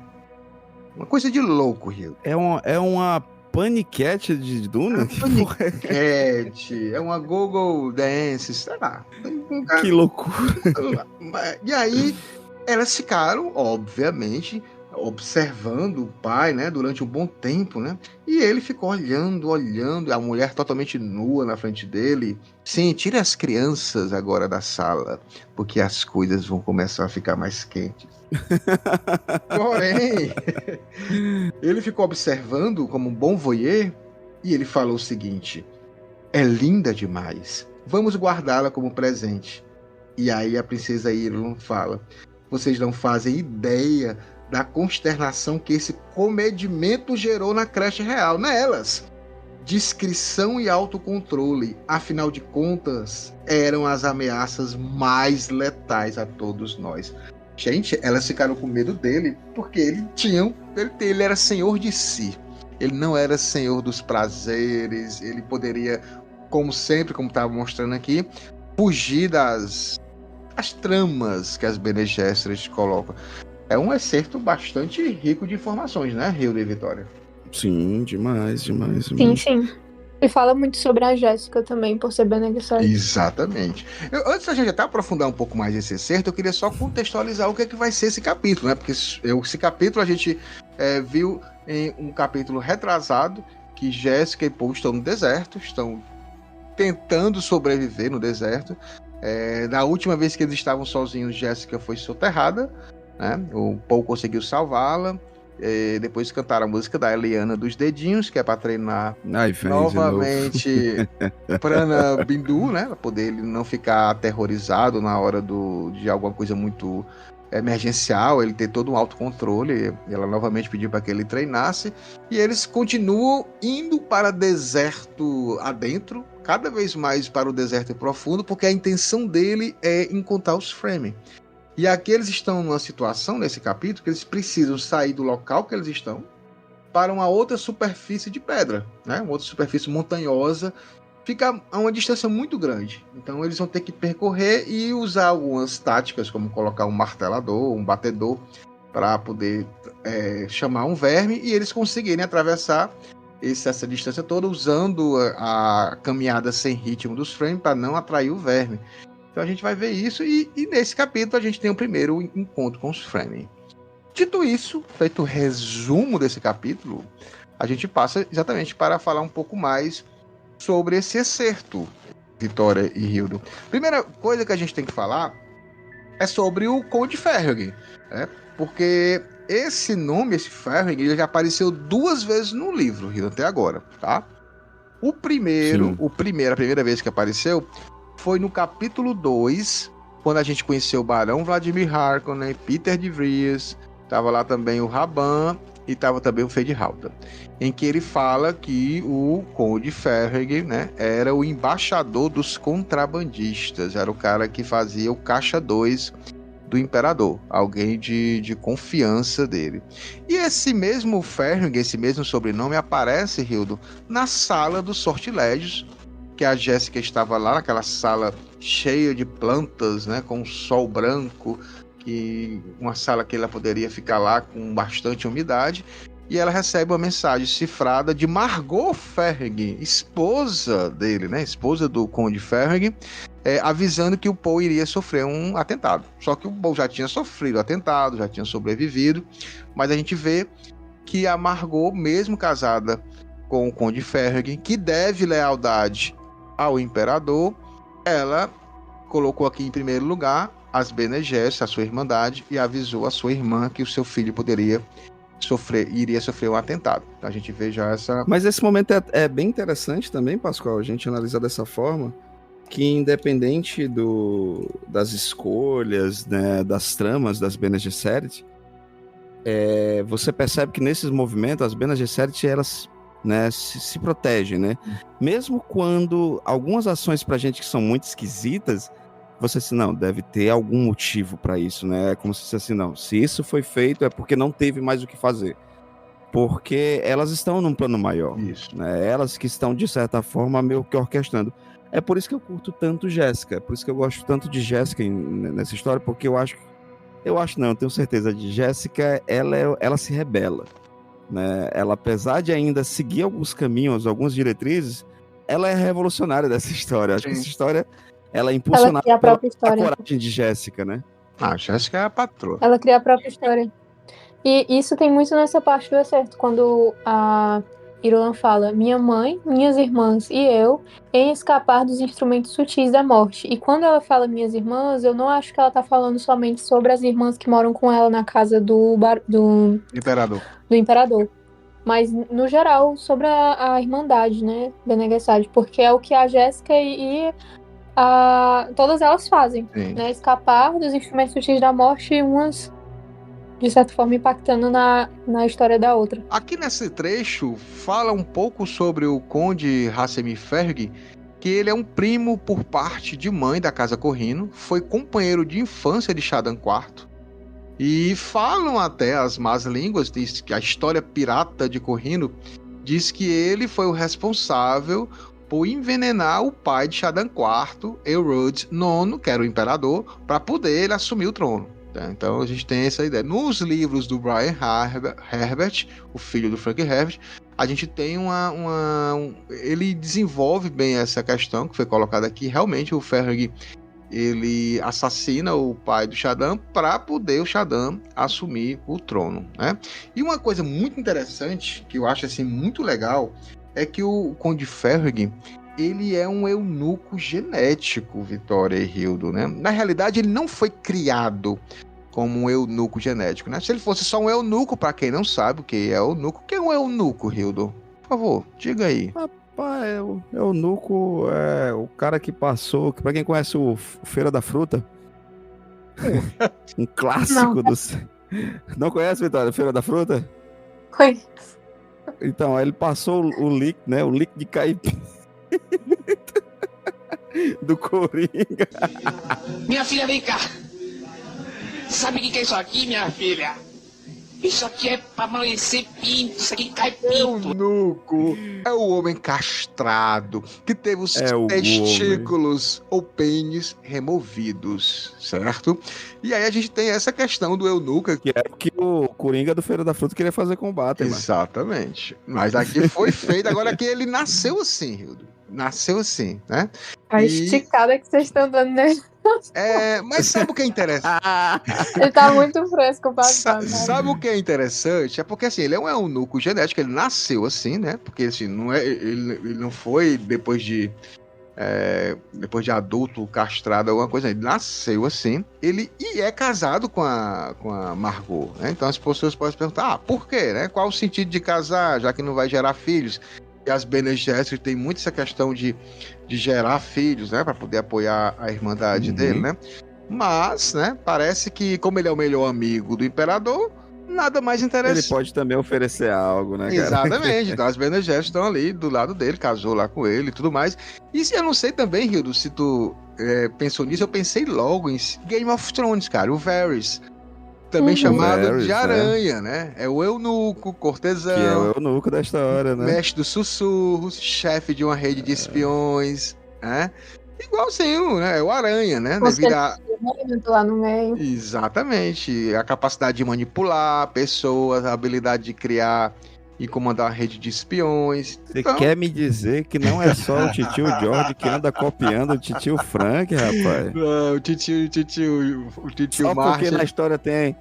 Uma coisa de louco, Rio.
É uma paniquete de Duna?
Paniquete, é uma Google Dance, sei lá.
Que loucura.
E aí, elas ficaram, obviamente, observando o pai, né, durante um bom tempo, né? E ele ficou olhando, a mulher totalmente nua na frente dele. Sim, tire as crianças agora da sala, porque as coisas vão começar a ficar mais quentes. Porém, ele ficou observando como um bom voyeur e ele falou o seguinte: é linda demais, vamos guardá-la como presente. E aí a princesa Írula fala: vocês não fazem ideia da consternação que esse comedimento gerou na creche real, nelas. Discrição e autocontrole, afinal de contas, eram as ameaças mais letais a todos nós. Gente, elas ficaram com medo dele porque ele era senhor de si. Ele não era senhor dos prazeres. Ele poderia, como sempre, como estava mostrando aqui, fugir das tramas que as Bene Gesserit colocam. É um excerto bastante rico de informações, né, Rio de Vitória?
Sim, demais.
Sim. E fala muito sobre a Jéssica também, por ser Bene Gesserit.
Exatamente. Antes da gente até aprofundar um pouco mais esse excerto, eu queria só contextualizar o que é que vai ser esse capítulo, né? Porque esse capítulo a gente viu em um capítulo retrasado que Jéssica e Paul estão no deserto, estão tentando sobreviver no deserto. Da última vez que eles estavam sozinhos, Jéssica foi soterrada, né? O Paul conseguiu salvá-la. Depois cantaram a música da Eliana dos Dedinhos, que é para treinar
Vem
novamente Prana Bindu, né? Para poder ele não ficar aterrorizado na hora de alguma coisa muito emergencial, ele ter todo um autocontrole. Ela novamente pediu para que ele treinasse, e eles continuam indo para deserto adentro, cada vez mais para o deserto profundo, porque a intenção dele é encontrar os Fremen. E aqui eles estão numa situação, nesse capítulo, que eles precisam sair do local que eles estão para uma outra superfície de pedra, né? Uma outra superfície montanhosa, fica a uma distância muito grande. Então eles vão ter que percorrer e usar algumas táticas, como colocar um martelador, um batedor, para poder chamar um verme, e eles conseguirem atravessar essa distância toda usando a caminhada sem ritmo dos Fremen para não atrair o verme. Então a gente vai ver isso, e nesse capítulo a gente tem o primeiro encontro com os Fremen. Dito isso, feito o resumo desse capítulo, a gente passa exatamente para falar um pouco mais sobre esse excerto, Vitória e Hildo. Primeira coisa que a gente tem que falar é sobre o Conde Ferhygg, né? Porque esse nome, esse Ferhygg, ele já apareceu 2 vezes no livro, Hildo, até agora, tá? A primeira vez que apareceu foi no capítulo 2, quando a gente conheceu o Barão Vladimir Harkonnen, Peter de Vries, tava lá também o Raban e tava também o Feyd-Rautha, em que ele fala que o Conde Ferhygg, né, era o embaixador dos contrabandistas, era o cara que fazia o caixa 2 do imperador, alguém de confiança dele. E esse mesmo Ferhygg, esse mesmo sobrenome, aparece, Hildo, na sala dos sortilégios, que a Jéssica estava lá naquela sala cheia de plantas, né, com sol branco, uma sala que ela poderia ficar lá com bastante umidade, e ela recebe uma mensagem cifrada de Margot Ferhygg, esposa dele, né, esposa do Conde Ferhygg, avisando que o Paul iria sofrer um atentado. Só que o Paul já tinha sofrido atentado, já tinha sobrevivido, mas a gente vê que a Margot, mesmo casada com o Conde Ferhygg, que deve lealdade ao imperador, ela colocou aqui em primeiro lugar as Bene Gesserit, a sua irmandade, e avisou a sua irmã que o seu filho iria sofrer um atentado. Então a gente vê já essa...
Mas esse momento é bem interessante também, Pascoal, a gente analisar dessa forma, que independente das escolhas, né, das tramas das Bene Gesserit, você percebe que nesses movimentos as Bene Gesserit, elas, né, se protegem, né? Mesmo quando algumas ações pra gente que são muito esquisitas, você assim, não, deve ter algum motivo para isso, né? É como se fosse assim, não, se isso foi feito é porque não teve mais o que fazer. Porque elas estão num plano maior.
Isso.
Né? Elas que estão, de certa forma, meio que orquestrando. É por isso que eu curto tanto Jéssica, é por isso que eu gosto tanto de Jéssica nessa história, porque eu tenho certeza de Jéssica, ela se rebela. Né? Ela, apesar de ainda seguir alguns caminhos, algumas diretrizes, ela é revolucionária dessa história. Acho que essa história... Ela é impulsionada pela coragem de Jéssica, né?
Ah, Jéssica é a patroa.
Ela cria a própria história. E isso tem muito nessa parte do excerto, quando a Irulan fala, minha mãe, minhas irmãs e eu, em escapar dos instrumentos sutis da morte. E quando ela fala minhas irmãs, eu não acho que ela tá falando somente sobre as irmãs que moram com ela na casa do imperador. Mas, no geral, sobre a irmandade, né, Bene Gesserit, porque é o que a Jéssica e todas elas fazem, né? Escapar dos instrumentos sutis da morte e umas, de certa forma, impactando na história da outra.
Aqui nesse trecho, fala um pouco sobre o Conde Hasemi Ferhygg, que ele é um primo por parte de mãe da Casa Corrino, foi companheiro de infância de Shaddam IV, e falam até as más línguas, diz que a história pirata de Corrino diz que ele foi o responsável por envenenar o pai de Shaddam IV, Elrond IX, que era o imperador, para poder ele assumir o trono. Então a gente tem essa ideia. Nos livros do Brian Herbert, o filho do Frank Herbert, a gente tem ele desenvolve bem essa questão que foi colocada aqui. Realmente o Ferhygg, ele assassina o pai do Shaddam para poder o Shaddam assumir o trono, né? E uma coisa muito interessante, que eu acho assim muito legal, é que o Conde Ferhygg, ele é um eunuco genético, Vitória e Hildo, né? Na realidade, ele não foi criado como um eunuco genético, né? Se ele fosse só um eunuco, para quem não sabe o que é eunuco, o que é um eunuco, Hildo? Por favor, diga aí.
Rapaz, o eunuco é o cara que passou, que pra quem conhece o Feira da Fruta, um clássico dos... Não conhece, Vitória, Feira da Fruta?
Conheço.
Então, aí ele passou o líquido, né? O líquido de caipira do Coringa.
Minha filha, vem cá. Sabe o que é isso aqui, minha filha? Isso aqui é pra amanhecer pinto, isso aqui cai pinto.
Eunuco é o homem castrado que teve os
o
testículos ou pênis removidos, certo? E aí a gente tem essa questão do eunuco.
Que é o que o Coringa do Feira da Fruta queria fazer com o Batman.
Exatamente. Mas aqui foi feito, agora que ele nasceu assim, Hildo. Nasceu assim, né?
A esticada que vocês estão dando nele.
Mas sabe o que é interessante?
Ele tá muito fresco pra
Sabe o que é interessante? É porque assim, ele é um eunuco genético, ele nasceu assim, né? Porque assim, ele não foi depois de adulto, castrado, alguma coisa. Ele nasceu assim. Ele é casado com a Margot, né? Então as pessoas podem se perguntar, por quê, né? Qual o sentido de casar, já que não vai gerar filhos? E as Bene Gesserit tem muito essa questão de gerar filhos, né? Para poder apoiar a irmandade dele, né? Mas, né? Parece que, como ele é o melhor amigo do imperador, nada mais interessante.
Ele pode também oferecer algo, né, cara?
Exatamente. Então as Bene Gesserit estão ali do lado dele, casou lá com ele e tudo mais. E se eu não sei também, Hildo, se tu pensou nisso, eu pensei logo em Game of Thrones, cara. O Varys. Também chamado
Varys,
de Aranha, né? É o eunuco, cortesão.
Que é o eunuco da história, né?
Mestre dos sussurros, chefe de uma rede de espiões, né? Igualzinho, né? É o Aranha, né?
Você lá no meio.
Exatamente. A capacidade de manipular pessoas, a habilidade de criar e comandar uma rede de espiões.
Você quer me dizer que não é só o titio George que anda copiando o titio Frank, rapaz?
Não, o titio
só
Marshall.
Porque na história tem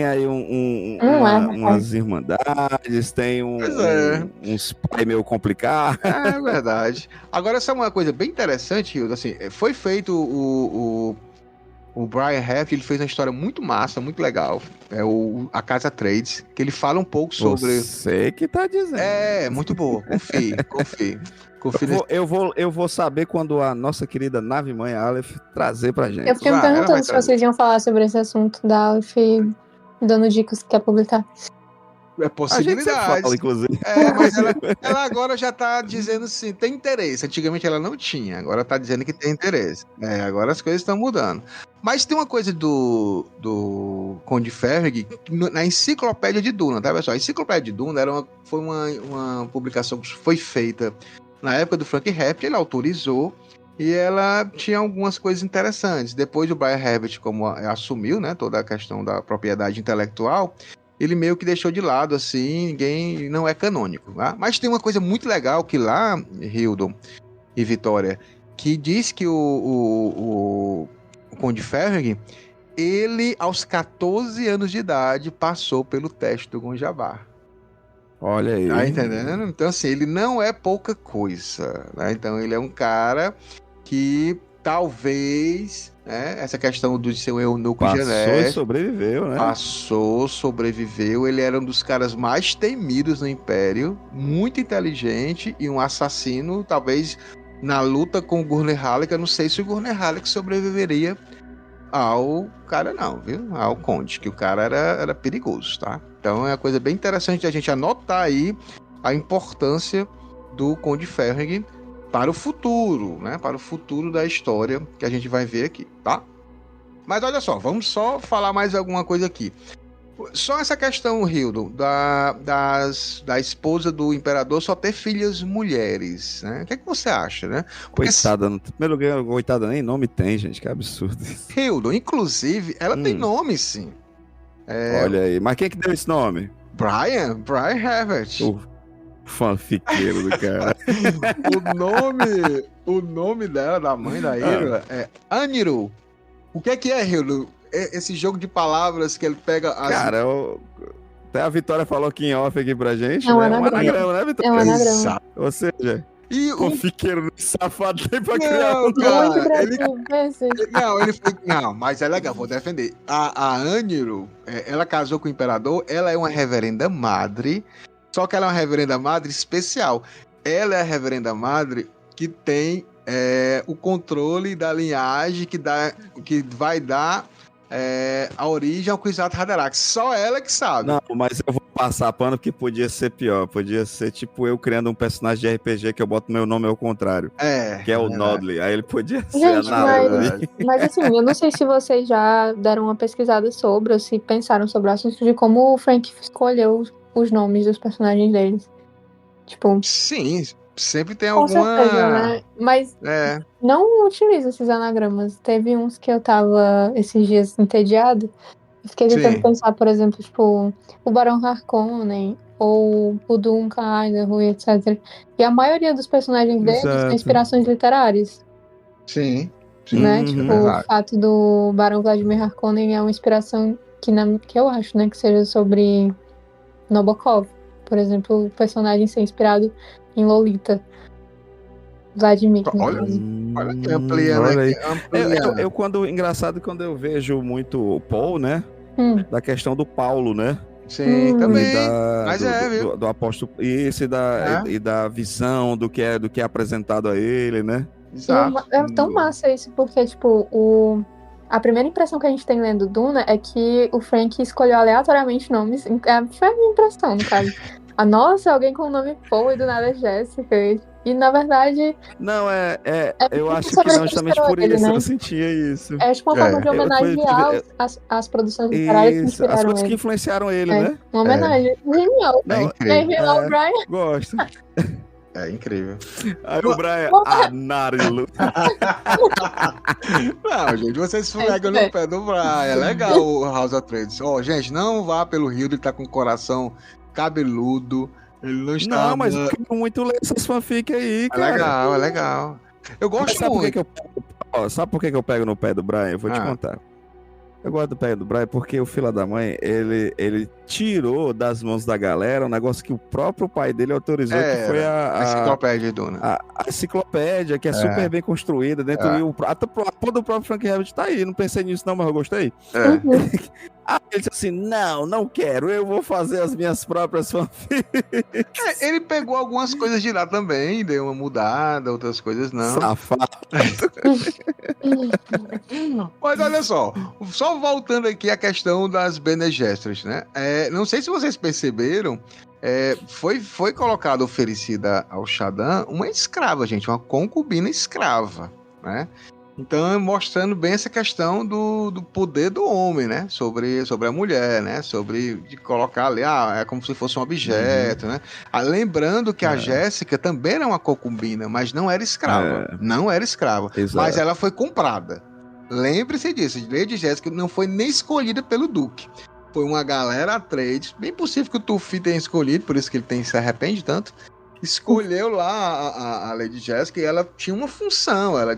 aí umas irmandades, tem uns pai meio complicados.
É verdade. Agora, essa é uma coisa bem interessante, Hildo. Assim, foi feito o Brian Heft, ele fez uma história muito massa, muito legal. É a Casa Trades, que ele fala um pouco sobre...
Você que tá dizendo.
É, muito boa. Confie.
Eu vou saber quando a nossa querida nave-mãe Aleph trazer pra gente.
Eu fiquei me perguntando se vocês iam falar sobre esse assunto da Aleph, dando dicas que quer publicar.
É possibilidade.
A gente fala, inclusive.
Mas ela agora já tá dizendo assim, tem interesse. Antigamente ela não tinha, agora tá dizendo que tem interesse. Agora as coisas estão mudando. Mas tem uma coisa do Conde Ferrig na Enciclopédia de Duna, tá, pessoal? A Enciclopédia de Duna foi uma publicação que foi feita na época do Frank Herbert, ele autorizou e ela tinha algumas coisas interessantes. Depois o Brian Herbert, como assumiu, né, toda a questão da propriedade intelectual, ele meio que deixou de lado, assim, não é canônico. Tá? Mas tem uma coisa muito legal que lá, Hildon e Vitória, que diz que o Conde Ferrig, ele, aos 14 anos de idade, passou pelo teste do Gonjabar.
Olha aí.
Tá entendendo? Então, assim, ele não é pouca coisa, né? Então, ele é um cara que talvez, né, essa questão de ser um eunuco genético...
Passou e sobreviveu, né?
Sobreviveu. Ele era um dos caras mais temidos no Império, muito inteligente e um assassino, talvez, na luta com o Gurney Halleck. Eu não sei se o Gurney Halleck sobreviveria ao cara não, viu? Ao Conde, que o cara era perigoso, tá? Então é uma coisa bem interessante a gente anotar aí a importância do Conde Ferrig para o futuro, né? Para o futuro da história que a gente vai ver aqui, tá? Mas olha só, vamos só falar mais alguma coisa aqui. Só essa questão, Hildo, da esposa do imperador só ter filhas mulheres, né? O que é que você acha, né? Porque
coitada, no primeiro lugar, coitada, nem nome tem, gente, que absurdo isso.
Hildo, inclusive, ela tem nome, sim.
Olha aí, mas quem que deu esse nome?
Brian Herbert.
O fanfiqueiro do cara.
o nome dela, da mãe da Hera, é Aniru. O que é, Hildo? Esse jogo de palavras que ele pega as...
Cara, até a Vitória falou aqui em off aqui pra gente,
é um
anagrama, né, Vitória?
É um anagrama.
Ou seja,
E
Com
o
fiqueiro safado nem pra criar
Não,
um.
cara,
Muito
ele,
criativo, pensa.
não, ele foi. Não, mas é legal, vou defender. A Aniro, ela casou com o imperador, ela é uma reverenda madre, só que ela é uma reverenda madre especial. Ela é a reverenda madre que tem o controle da linhagem que vai dar a origem ao Kwisatz Haderach. Só ela que sabe.
Não, mas eu vou passar pano porque podia ser pior. Podia ser tipo eu criando um personagem de RPG que eu boto meu nome ao contrário. Que é o Nodley. Aí ele podia ser
Gente,
a Nodley.
mas assim, eu não sei se vocês já deram uma pesquisada sobre, ou se pensaram sobre o assunto de como o Frank escolheu os nomes dos personagens deles. Tipo,
Sim, sempre tem
com
alguma.
certeza, né? Mas não utilizo esses anagramas. Teve uns que eu tava esses dias entediada. Fiquei tentando
Sim.
pensar, por exemplo, tipo, o Barão Harkonnen ou o Duncan Idaho, etc. E a maioria dos personagens deles são
Exato.
inspirações literárias,
Sim.
né?
Uhum.
Tipo,
É
o
verdade.
fato do Barão Vladimir Harkonnen é uma inspiração que eu acho, né, que seja sobre Nabokov. Por exemplo, o personagem ser inspirado em Lolita. Vladimir, no
Olha,
caso.
olha aqui, ampliando
Olha aí.
aqui. Ampliando.
Engraçado quando eu vejo muito o Paul, né? Da questão do Paulo, né?
Sim,
Hum.
também.
E
Mas viu?
do apóstolo. Isso, e da visão do que é apresentado a ele, né?
Exato.
É tão massa isso, porque, tipo, a primeira impressão que a gente tem lendo Duna é que o Frank escolheu aleatoriamente nomes. Foi a minha impressão, no caso. Nossa, alguém com o nome Paul e do nada é Jéssica. E, na verdade...
Não, eu
muito
acho que
sobre
não,
quem
justamente
inspirou
por
ele,
isso,
né?
eu sentia isso.
É tipo uma forma de homenagear as produções literárias que
Isso, as
inspiraram
coisas que
ele.
influenciaram ele,
É,
né?
uma homenagem. Genial.
É
E
incrível.
aí, o Brian...
Gosto.
É incrível.
Aí o Brian, Narilo.
Não, gente, vocês esfregam no pé do Brian. É legal o House of Atreides. Ó, gente, não vá pelo Rio, ele tá com o coração cabeludo. Ele não está.
Não, mas eu quero muito ler essas fanfic aí,
É
cara.
legal, é legal. Eu
Mas
gosto
sabe por que
muito.
que eu sabe por que que eu pego no pé do Brian? Eu vou te contar. Eu gosto do pé do Brian porque o filho da mãe, ele tirou das mãos da galera um negócio que o próprio pai dele autorizou, que foi
a enciclopédia de Duna.
a enciclopédia, que é super bem construída dentro até do próprio Frank Herbert tá aí. Não pensei nisso não, mas eu gostei. Aí ele disse assim, não quero, eu vou fazer as minhas próprias fanfics.
Ele pegou algumas coisas de lá também, deu uma mudada, outras coisas não.
Safado.
Mas olha só voltando aqui à questão das Bene Gesserit, né? Não sei se vocês perceberam, foi colocado oferecida ao Shaddam uma escrava, gente, uma concubina escrava, né? Então, mostrando bem essa questão do poder do homem, né? Sobre a mulher, né? Sobre de colocar ali, é como se fosse um objeto, né? Lembrando que a Jéssica também era uma concubina, mas não era escrava. Não era escrava.
Exato.
Mas ela foi comprada. Lembre-se disso. Lady Jéssica não foi nem escolhida pelo Duque. Foi uma galera Atreides. Bem possível que o Tufi tenha escolhido, por isso que ele se arrepende tanto. Escolheu lá a Lady Jéssica e ela tinha uma função, ela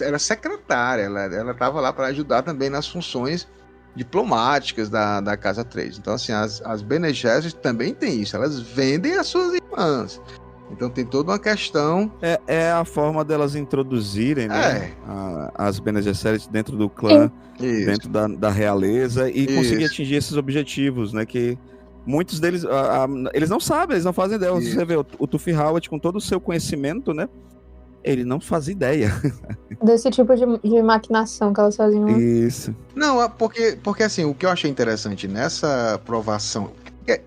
era secretária, ela estava lá para ajudar também nas funções diplomáticas da Casa Atreides. Então, assim, as Bene Gesserit também tem isso, elas vendem as suas irmãs. Então tem toda uma questão...
É a forma delas introduzirem, né, as Bene Gesserit dentro do clã, dentro da realeza e conseguir atingir esses objetivos, né, que... Muitos deles, eles não sabem, eles não fazem ideia.
Isso.
Você vê o Tufi Howard com todo o seu conhecimento, né? Ele não faz ideia.
Desse tipo de maquinação que elas faziam.
Isso.
Não, porque assim, o que eu achei interessante nessa provação...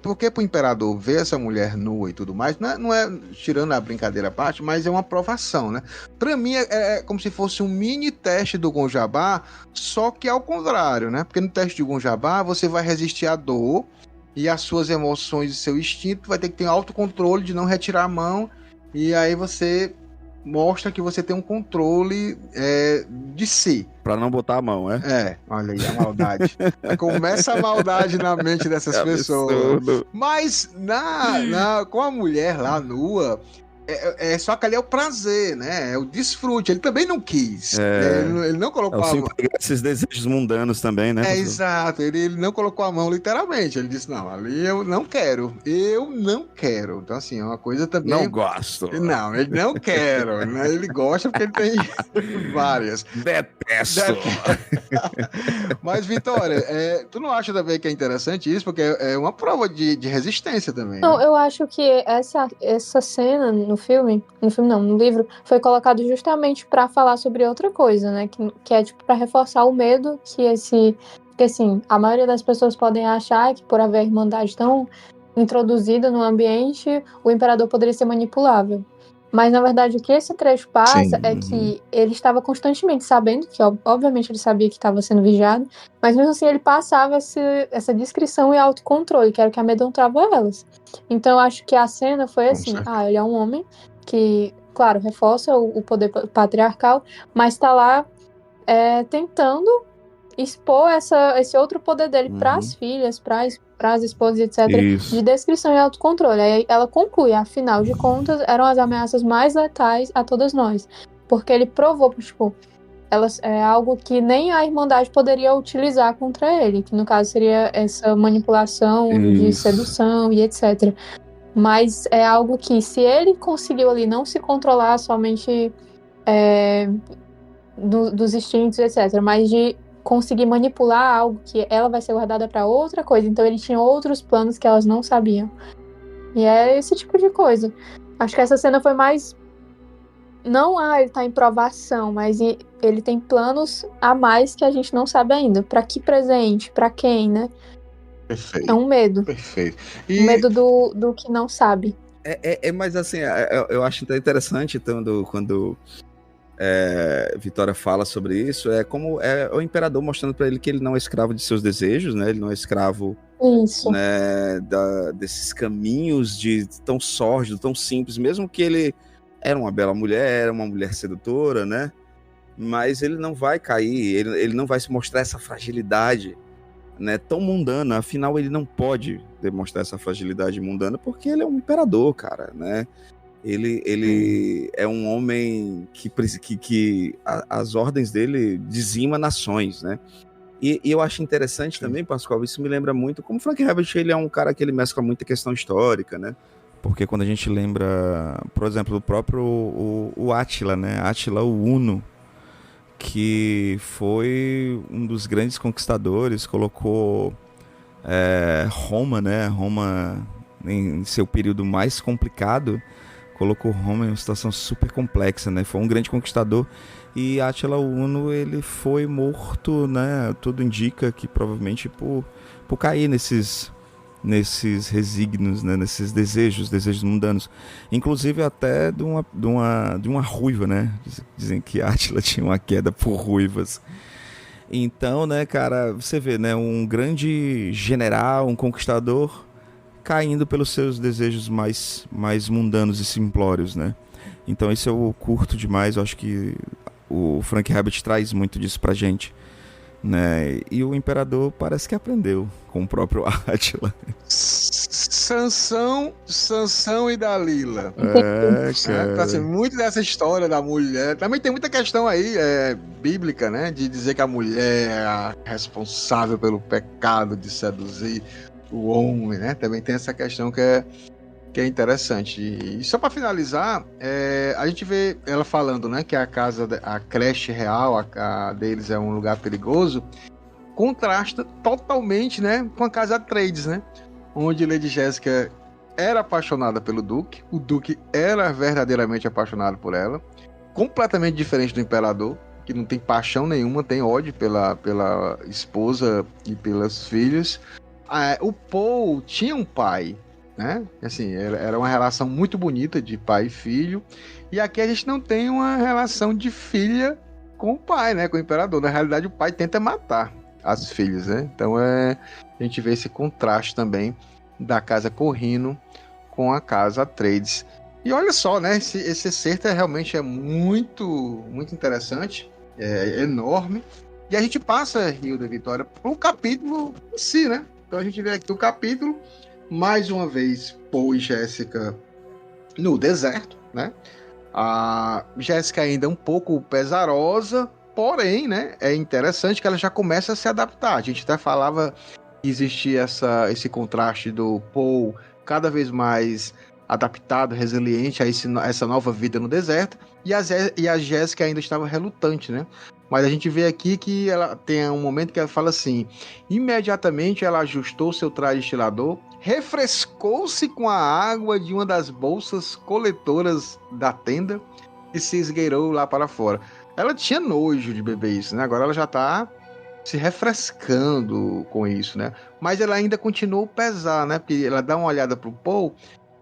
Porque pro imperador ver essa mulher nua e tudo mais, não é tirando a brincadeira à parte, mas é uma provação, né? Pra mim é como se fosse um mini teste do Gonjabá, só que ao contrário, né? Porque no teste do Gonjabá você vai resistir à dor e as suas emoções e seu instinto, vai ter que ter um autocontrole de não retirar a mão, e aí você mostra que você tem um controle de si.
Pra não botar a mão,
Olha aí a maldade. Começa a maldade na mente dessas pessoas.
Absurdo.
Mas com a mulher lá nua, Só que ali é o prazer, né? É o desfrute. Ele também não quis. Ele não colocou a mão.
Esses desejos mundanos também, né?
Exato. Ele não colocou a mão literalmente. Ele disse, não, ali eu não quero. Eu não quero. Então, assim, é uma coisa também...
Não gosto.
Não, ele não quer. Né? Ele gosta porque ele tem várias.
Detesto.
Mas, Vitória, tu não acha também que é interessante isso? Porque é uma prova de resistência também.
Não,
né?
eu acho que essa cena no filme não, no livro, foi colocado justamente pra falar sobre outra coisa, né? Que é tipo pra reforçar o medo porque assim, a maioria das pessoas podem achar que por haver a Irmandade tão introduzida no ambiente, o Imperador poderia ser manipulável. Mas, na verdade, o que esse trecho passa é que ele estava constantemente sabendo, que obviamente ele sabia que estava sendo vigiado, mas mesmo assim ele passava essa descrição e autocontrole, que era o que amedrontava elas. Então eu acho que a cena foi assim, ele é um homem que, claro, reforça o poder patriarcal, mas está lá tentando expor esse outro poder dele para as filhas, para as esposas, etc., de descrição e autocontrole. Aí ela conclui, afinal de contas, eram as ameaças mais letais a todas nós. Porque ele provou, tipo, elas, é algo que nem a Irmandade poderia utilizar contra ele, que no caso seria essa manipulação de sedução e etc. Mas é algo que, se ele conseguiu ali não se controlar somente dos instintos, etc., mas de conseguir manipular algo que ela vai ser guardada para outra coisa. Então ele tinha outros planos que elas não sabiam. E é esse tipo de coisa. Acho que essa cena foi mais... Não, ele tá em provação, mas ele tem planos a mais que a gente não sabe ainda. Para que presente? Para quem, né?
Perfeito.
É um medo.
Perfeito.
Um medo do que não sabe.
Mas assim, eu acho interessante quando Vitória fala sobre isso, como o imperador mostrando para ele que ele não é escravo de seus desejos, né? Ele não é escravo, né, desses caminhos tão sórdido, tão simples, mesmo que ele era uma bela mulher, era uma mulher sedutora, né? Mas ele não vai cair, ele não vai se mostrar essa fragilidade, né, tão mundana. Afinal, ele não pode demonstrar essa fragilidade mundana porque ele é um imperador, cara, né? Ele é um homem que as ordens dele dizima nações, né? E eu acho interessante também, Pascoal, isso me lembra muito como Frank Herbert, ele é um cara que ele mescla muita questão histórica, né? Porque quando a gente lembra, por exemplo, do próprio o Átila, né? Átila, o Huno, que foi um dos grandes conquistadores, colocou Roma, né? Roma em seu período mais complicado, colocou Roma em uma situação super complexa, né? Foi um grande conquistador. E Átila Huno, ele foi morto, né? Tudo indica que provavelmente por cair nesses resígnios, né? Nesses desejos mundanos. Inclusive até de uma ruiva, né? Dizem que Átila tinha uma queda por ruivas. Então, né, cara, você vê, né? Um grande general, um conquistador, caindo pelos seus desejos mais mundanos e simplórios, né? Então isso eu curto demais, eu acho que o Frank Herbert traz muito disso pra gente, né? E o imperador parece que aprendeu com o próprio Átila.
Sansão e Dalila.
Cara.
Tá assim, muito dessa história da mulher. Também tem muita questão aí bíblica, né? De dizer que a mulher é a responsável pelo pecado de seduzir o homem, né? Também tem essa questão que é interessante. E só para finalizar, a gente vê ela falando, né, que a creche real, a deles é um lugar perigoso, contrasta totalmente, né, com a casa Atreides, né? Onde Lady Jéssica era apaixonada pelo Duque, o Duque era verdadeiramente apaixonado por ela, completamente diferente do Imperador, que não tem paixão nenhuma, tem ódio pela esposa e pelos filhos. O Paul tinha um pai, né? Assim, era uma relação muito bonita de pai e filho. E aqui a gente não tem uma relação de filha com o pai, né? Com o imperador. Na realidade, o pai tenta matar as filhas, né? Então a gente vê esse contraste também da casa Corrino com a casa Atreides. E olha só, né? Esse acerto realmente é muito, muito interessante. É enorme. E a gente passa, Hilda Vitória, para o capítulo em si, né? Então a gente vê aqui o capítulo, mais uma vez, Paul e Jéssica no deserto, né? A Jéssica ainda é um pouco pesarosa, porém, né, é interessante que ela já começa a se adaptar. A gente até falava que existia esse contraste do Paul cada vez mais adaptado, resiliente a essa nova vida no deserto, e a Jéssica ainda estava relutante, né? Mas a gente vê aqui que ela tem um momento que ela fala assim: imediatamente ela ajustou seu traje estilador, refrescou-se com a água de uma das bolsas coletoras da tenda e se esgueirou lá para fora. Ela tinha nojo de beber isso, né? Agora ela já tá se refrescando com isso, né? Mas ela ainda continuou a pesar, né? Porque ela dá uma olhada pro Paul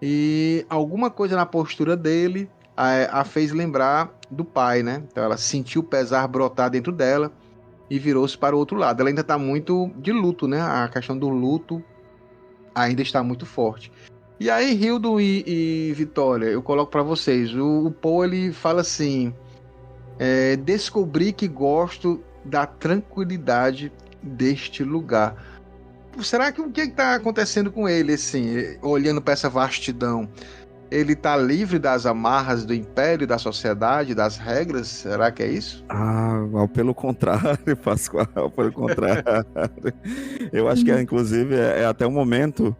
e alguma coisa na postura dele a fez lembrar do pai, né? Então ela sentiu o pesar brotar dentro dela e virou-se para o outro lado. Ela ainda tá muito de luto, né? A questão do luto ainda está muito forte. E aí, Hildo e Vitória, eu coloco para vocês. O Paul, ele fala assim: descobri que gosto da tranquilidade deste lugar. Será que o que está acontecendo com ele, assim, olhando para essa vastidão? Ele está livre das amarras do império, da sociedade, das regras? Será que é isso?
Pelo contrário, Pascoal, pelo contrário. Eu acho que, inclusive, é até um momento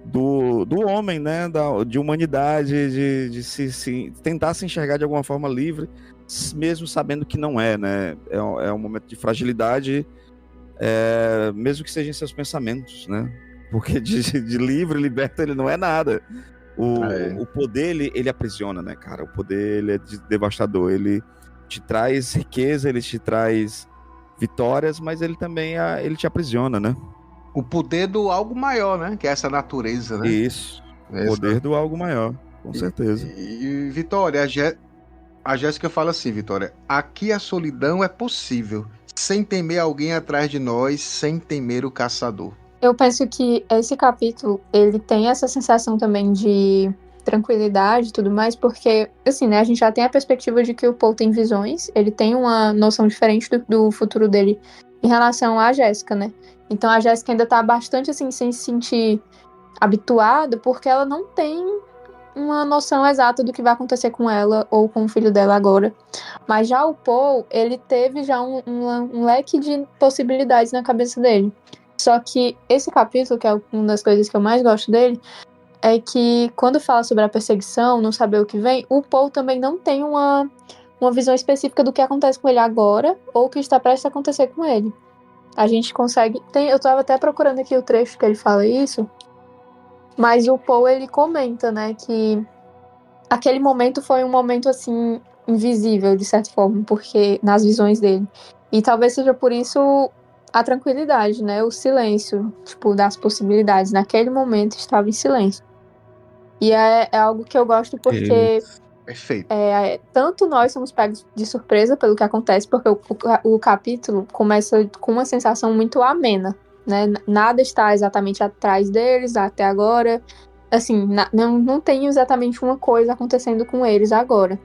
do homem, né? De humanidade, de tentar se enxergar de alguma forma livre, mesmo sabendo que não é, né? É um momento de fragilidade, mesmo que seja em seus pensamentos, né? Porque de livre, liberto, ele não é nada. O poder, ele aprisiona, né, cara? O poder, ele é devastador. Ele te traz riqueza, ele te traz vitórias, mas ele também ele te aprisiona, né?
O poder do algo maior, né? Que é essa natureza, né?
Isso. O poder do algo maior, com certeza.
E Vitória, a Jéssica fala assim, Vitória: aqui a solidão é possível, sem temer alguém atrás de nós, sem temer o caçador.
Eu penso que esse capítulo, ele tem essa sensação também de tranquilidade e tudo mais, porque, assim, né, a gente já tem a perspectiva de que o Paul tem visões, ele tem uma noção diferente do futuro dele em relação à Jéssica, né? Então a Jéssica ainda tá bastante, assim, sem se sentir habituada, porque ela não tem uma noção exata do que vai acontecer com ela ou com o filho dela agora. Mas já o Paul, ele teve já um leque de possibilidades na cabeça dele. Só que esse capítulo, que é uma das coisas que eu mais gosto dele, é que quando fala sobre a perseguição, não saber o que vem, o Paul também não tem uma visão específica do que acontece com ele agora ou o que está prestes a acontecer com ele. A gente consegue... eu estava até procurando aqui o trecho que ele fala isso, mas o Paul, ele comenta, né, que aquele momento foi um momento, assim, invisível, de certa forma, porque nas visões dele. E talvez seja por isso a tranquilidade, né? O silêncio, tipo, das possibilidades. Naquele momento estava em silêncio. E é algo que eu gosto porque...
Perfeito.
Tanto nós somos pegos de surpresa pelo que acontece, porque o capítulo começa com uma sensação muito amena, né? Nada está exatamente atrás deles até agora. Assim, não tem exatamente uma coisa acontecendo com eles agora.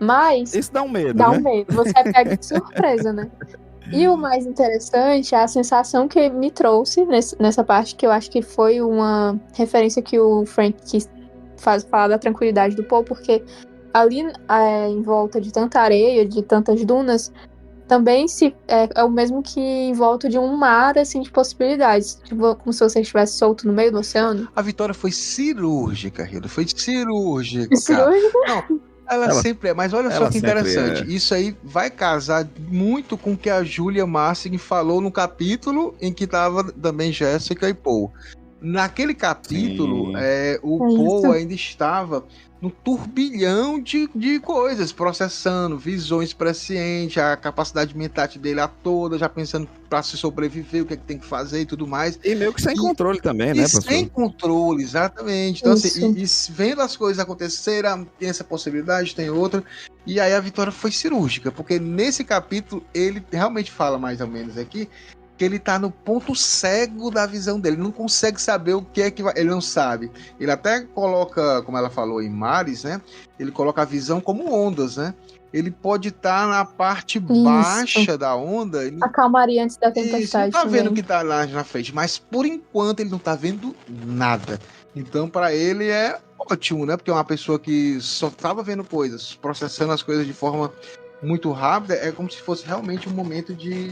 Mas...
isso dá um medo,
dá
né?
um medo. Você é pego de surpresa, né? E o mais interessante é a sensação que me trouxe nessa parte, que eu acho que foi uma referência que o Frank quis falar da tranquilidade do Paul, porque ali em volta de tanta areia, de tantas dunas, também é o mesmo que em volta de um mar, assim, de possibilidades. Tipo, como se você estivesse solto no meio do oceano.
A Vitória foi cirúrgica, Hildo. Foi cirúrgica. Não, ela sempre é. Mas olha só que interessante. Isso aí vai casar muito com o que a Julia Marsing falou no capítulo em que estava também Jéssica e Paul. Naquele capítulo, o Paul ainda estava no turbilhão de coisas, processando, visões prescientes, a capacidade mental dele a toda, já pensando para se sobreviver, o que é que tem que fazer e tudo mais.
E meio que sem controle também, né, professor?
Sem controle, exatamente. Então, assim, e vendo as coisas acontecerem, tem essa possibilidade, tem outra. E aí a Vitória foi cirúrgica, porque nesse capítulo ele realmente fala mais ou menos aqui que ele tá no ponto cego da visão dele, ele não consegue saber o que é que vai, ele não sabe. Ele até coloca, como ela falou em mares, né? Ele coloca a visão como ondas, né? Ele pode estar na parte baixa da onda.
A calmaria antes da tempestade.
Ele não tá vendo o que tá lá na frente, mas por enquanto ele não tá vendo nada. Então, para ele é ótimo, né? Porque é uma pessoa que só estava vendo coisas, processando as coisas de forma muito rápida, é como se fosse realmente um momento de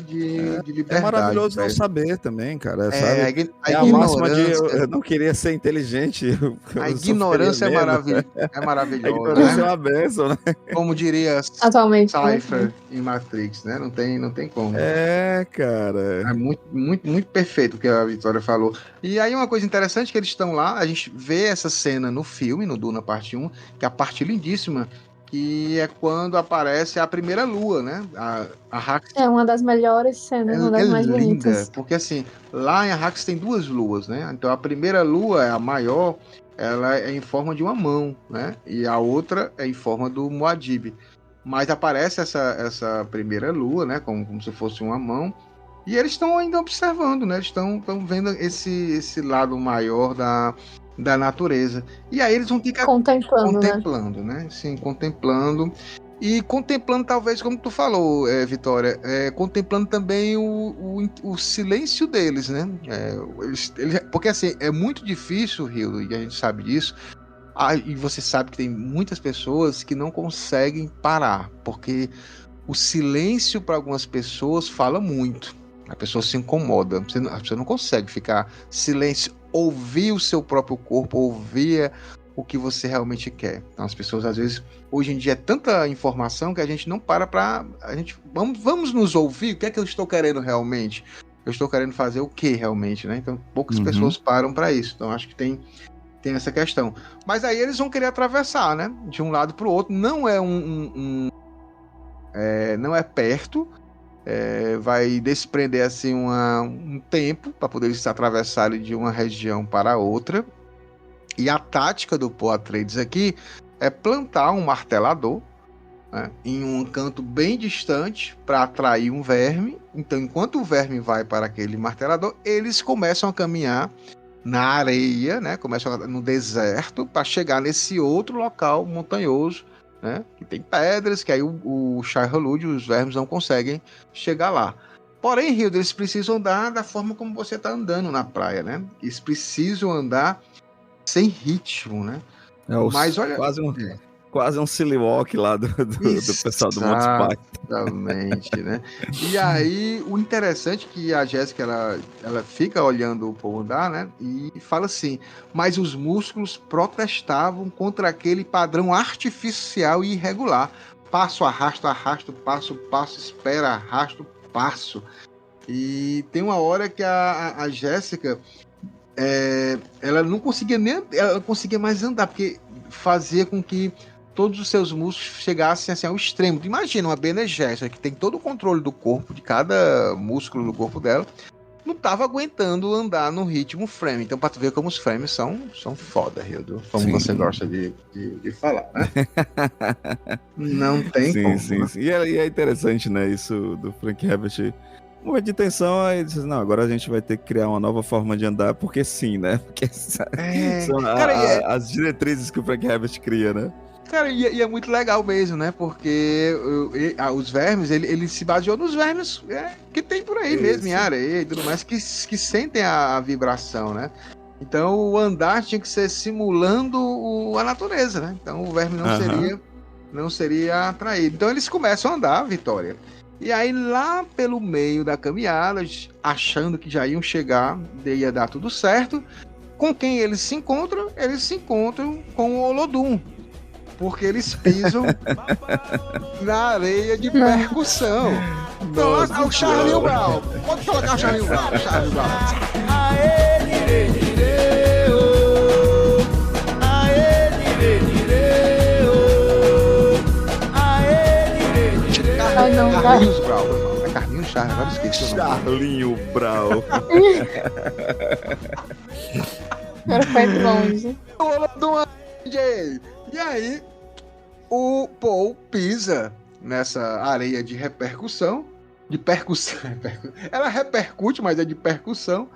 liberdade.
É maravilhoso não
velho.
saber também, cara,
É,
sabe?
a
É a máxima de
ignorância.
eu não queria ser inteligente.
A
Eu só
ignorância
queria menos.
é
A
maravilhosa,
ignorância é
né?
uma bênção, né?
Como diria
Atualmente, né?
Cypher em Matrix, né? Não tem como.
É, cara.
É muito, muito, muito perfeito o que a Vitória falou. E aí uma coisa interessante que eles estão lá, a gente vê essa cena no filme, no Duna Parte 1, que é a parte lindíssima, que é quando aparece a primeira lua, né? A Arrakis
É uma das melhores cenas, uma das mais
linda,
bonitas.
porque assim, lá em Arrakis tem duas luas, né? Então a primeira lua, a maior, ela é em forma de uma mão, né? E a outra é em forma do Muad'Dib. Mas aparece essa primeira lua, né? Como se fosse uma mão. E eles estão ainda observando, né? Eles estão vendo esse lado maior da natureza. E aí eles vão ficar contemplando, né? Sim, contemplando. E contemplando, talvez, como tu falou, Vitória, contemplando também o silêncio deles, né? Porque, assim, é muito difícil, Hildo, e a gente sabe disso, e você sabe que tem muitas pessoas que não conseguem parar, porque o silêncio, para algumas pessoas, fala muito. A pessoa se incomoda. A pessoa não consegue ficar silêncio, ouvir o seu próprio corpo, ouvir o que você realmente quer. Então as pessoas, às vezes, hoje em dia é tanta informação que a gente não para vamos nos ouvir. O que é que eu estou querendo realmente? Eu estou querendo fazer o que realmente, né? Então poucas pessoas param para isso. Então acho que tem essa questão. Mas aí eles vão querer atravessar, né? De um lado para o outro. Não é não é perto. Vai desprender assim um tempo para poder eles atravessarem de uma região para outra. E a tática do Paul Atreides aqui é plantar um martelador, né, em um canto bem distante para atrair um verme. Então, enquanto o verme vai para aquele martelador, eles começam a caminhar na areia, né, começam no deserto para chegar nesse outro local montanhoso, né, que tem pedras, que aí o Shai-Hulud, os vermes não conseguem chegar lá. Porém, Hildo, eles precisam andar da forma como você está andando na praia, né? Eles precisam andar sem ritmo, né? Mas olha,
quase um silly walk lá do pessoal do Monty Python.
Exatamente, né? E aí, o interessante é que a Jéssica, ela fica olhando o Paul andar, né? E fala assim, mas os músculos protestavam contra aquele padrão artificial e irregular. Passo, arrasto, passo, espera, arrasto, passo. E tem uma hora que a Jéssica, ela não conseguia ela conseguia mais andar, porque fazia com que todos os seus músculos chegassem assim, ao extremo. Imagina uma Bene Gesserit, que tem todo o controle do corpo, de cada músculo do corpo dela, não estava aguentando andar no ritmo frame. Então, para tu ver como os frames são foda, Hildo, como sim, você gosta de falar, né? Não tem como.
Sim. E é interessante, né, isso do Frank Herbert. Um momento de tensão, aí diz, não, agora a gente vai ter que criar uma nova forma de andar, porque sim, né? Porque são as diretrizes que o Frank Herbert cria, né?
Cara, e é muito legal mesmo, né? Porque os vermes, ele se baseou nos vermes que tem por aí mesmo, em areia e tudo mais, que sentem a vibração, né? Então o andar tinha que ser simulando a natureza, né? Então o verme não seria atraído. Então eles começam a andar, Vitória. E aí lá pelo meio da caminhada, achando que já iam chegar, ia dar tudo certo, com quem eles se encontram? Eles se encontram com o Olodum. Porque eles pisam na areia de percussão. Então lá está o Charlie Brown. Pode colocar o Charlie Brown. Carlinhos Brown. É Carlinhos Charlie, agora esqueci o nome.
Charlinho Brown.
Agora foi longe.
E aí, o Paul pisa nessa areia de repercussão. De percussão. Ela repercute, mas é de percussão.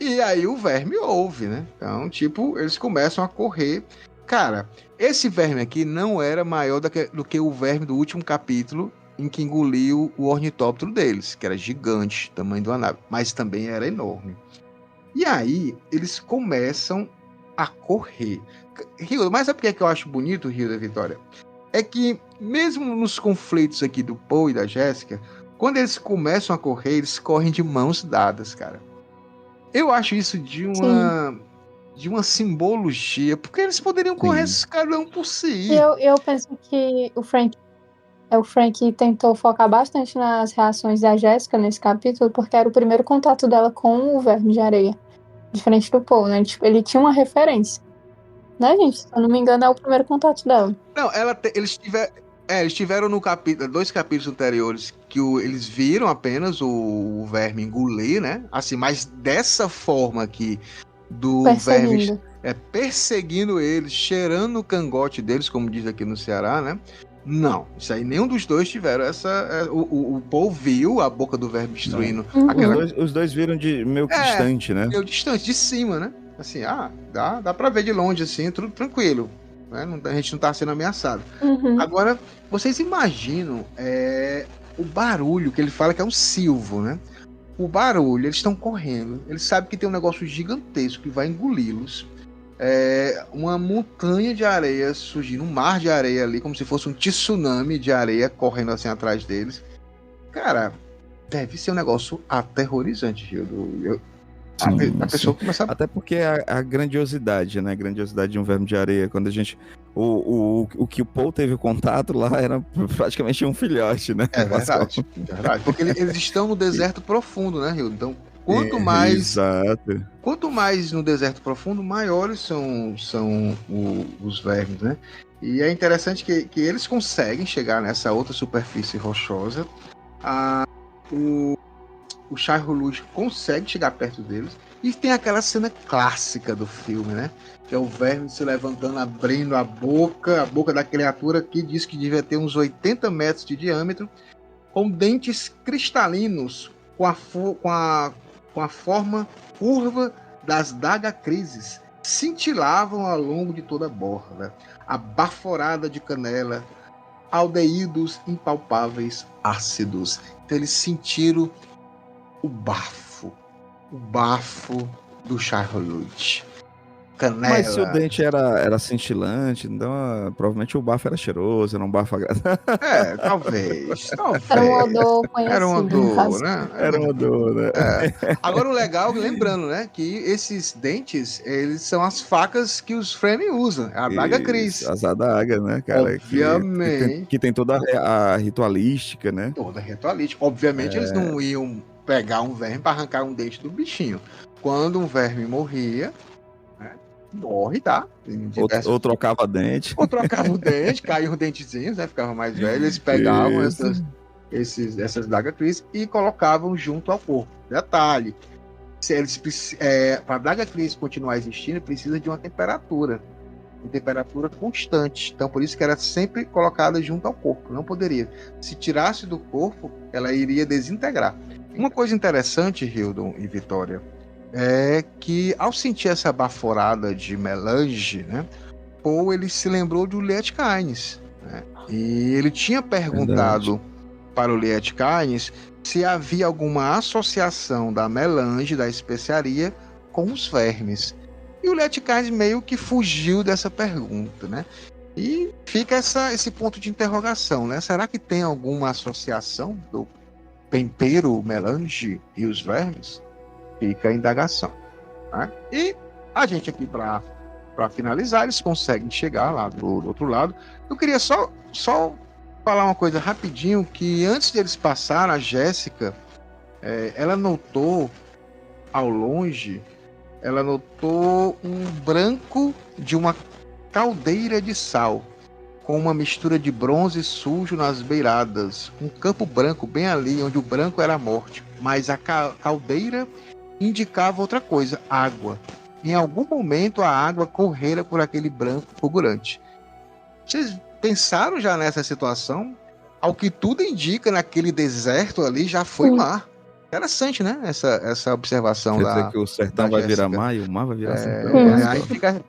E aí o verme ouve, né? Então, tipo, eles começam a correr. Cara, esse verme aqui não era maior do que o verme do último capítulo, em que engoliu o ornitóptero deles, que era gigante, tamanho de uma nave, mas também era enorme. E aí, eles começam a correr. Hilda, mas sabe por que eu acho bonito, Hilda Vitória? É que, mesmo nos conflitos aqui do Paul e da Jéssica, quando eles começam a correr, eles correm de mãos dadas, cara. Eu acho isso de uma simbologia, porque eles poderiam correr cada um por si.
Eu penso que o Frank tentou focar bastante nas reações da Jéssica nesse capítulo, porque era o primeiro contato dela com o verme de areia, diferente do Paul, né? Ele tinha uma referência. Né, gente? Se eu não me engano, é o primeiro contato dela.
Não, eles tiveram no capítulo, 2 capítulos anteriores que eles viram apenas o verme engolir, né? Assim, mas dessa forma aqui do verme perseguindo eles, cheirando o cangote deles, como diz aqui no Ceará, né? Não, isso aí nenhum dos dois tiveram essa. O Paul viu a boca do verme destruindo.
Os dois viram de meio que distante, né?
Meio distante, de cima, né? Assim, dá pra ver de longe, assim, tudo tranquilo. Né? A gente não tá sendo ameaçado. Agora, vocês imaginam o barulho que ele fala que é um silvo, né? O barulho, eles estão correndo, eles sabem que tem um negócio gigantesco que vai engoli-los. Uma montanha de areia surgindo, um mar de areia ali, como se fosse um tsunami de areia correndo assim atrás deles. Cara, deve ser um negócio aterrorizante, Gildo. A pessoa começa a...
Até porque a grandiosidade, né? A grandiosidade de um verme de areia. Quando a gente... O que o Paul teve contato lá era praticamente um filhote, né?
É verdade. Porque eles estão no deserto profundo, né, Rio? Então, quanto mais no deserto profundo, maiores são os vermes, né? E é interessante que eles conseguem chegar nessa outra superfície rochosa. O Shai Hulud consegue chegar perto deles. E tem aquela cena clássica do filme, né? Que é o verme se levantando, abrindo a boca da criatura que diz que devia ter uns 80 metros de diâmetro, com dentes cristalinos, com a forma curva das dagacrises, cintilavam ao longo de toda a borda, a baforada de canela, aldeídos impalpáveis ácidos. Então eles sentiram o bafo do Shai Hulud. Canela.
Mas se o dente era cintilante, então provavelmente o bafo era cheiroso, era um bafo agradável.
Talvez.
Era um odor conhecido.
Era um odor, né?
Era um odor, né?
Agora o legal, lembrando, né, que esses dentes, eles são as facas que os Fremen usam, a adaga Cris.
As adagas, né, cara?
Obviamente.
Que tem toda a ritualística, né?
Toda a ritualística. Obviamente eles não iam pegar um verme para arrancar um dente do bichinho. Quando um verme morria, morre, tá?
Ou trocava dente.
Ou trocava o dente, caíam os dentezinhos, né? Ficava mais velho. Eles pegavam essas dagas Cris e colocavam junto ao corpo. Detalhe: para a daga Cris continuar existindo, precisa de uma temperatura constante. Então, por isso que era sempre colocada junto ao corpo. Não poderia. Se tirasse do corpo, ela iria desintegrar. Uma coisa interessante, Hildon e Vitória, é que ao sentir essa baforada de melange, né, Paul ele se lembrou do Liet Kynes, né, e ele tinha perguntado para o Liet Kynes se havia alguma associação da melange, da especiaria, com os vermes. E o Liet Kynes meio que fugiu dessa pergunta, né? E fica esse ponto de interrogação, né? Será que tem alguma associação do tempero melange e os vermes? Fica a indagação. Né? E a gente aqui, para finalizar, eles conseguem chegar lá do outro lado. Eu queria só falar uma coisa rapidinho, que antes deles passar, a Jéssica, ela notou ao longe, um branco de uma caldeira de sal, com uma mistura de bronze sujo nas beiradas. Um campo branco bem ali, onde o branco era a morte. Mas a caldeira indicava outra coisa, água. Em algum momento a água correra por aquele branco fulgurante. Vocês pensaram já nessa situação? Ao que tudo indica, naquele deserto ali já foi mar. Interessante, né? Essa observação.
Quer dizer que o sertão vai virar mar e o mar vai virar sertão.
Aí fica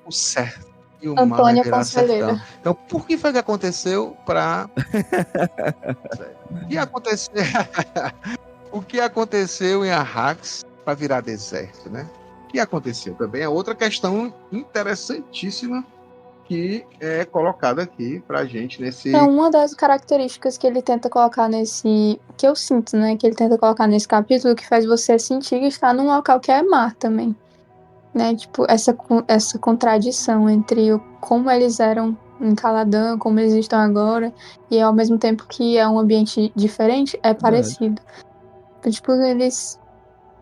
o certo. E o mar vai virar sertão. Então, por que foi que aconteceu para... O que aconteceu em Arrax para virar deserto, né? que aconteceu? Também é outra questão interessantíssima que é colocada aqui pra gente nesse...
É uma das características que ele tenta colocar nesse... que eu sinto, né? Que ele tenta colocar nesse capítulo, que faz você sentir que está num local que é mar também. Né? Tipo, essa contradição entre como eles eram em Caladan, como eles estão agora, e ao mesmo tempo que é um ambiente diferente, é parecido. Tipo, eles...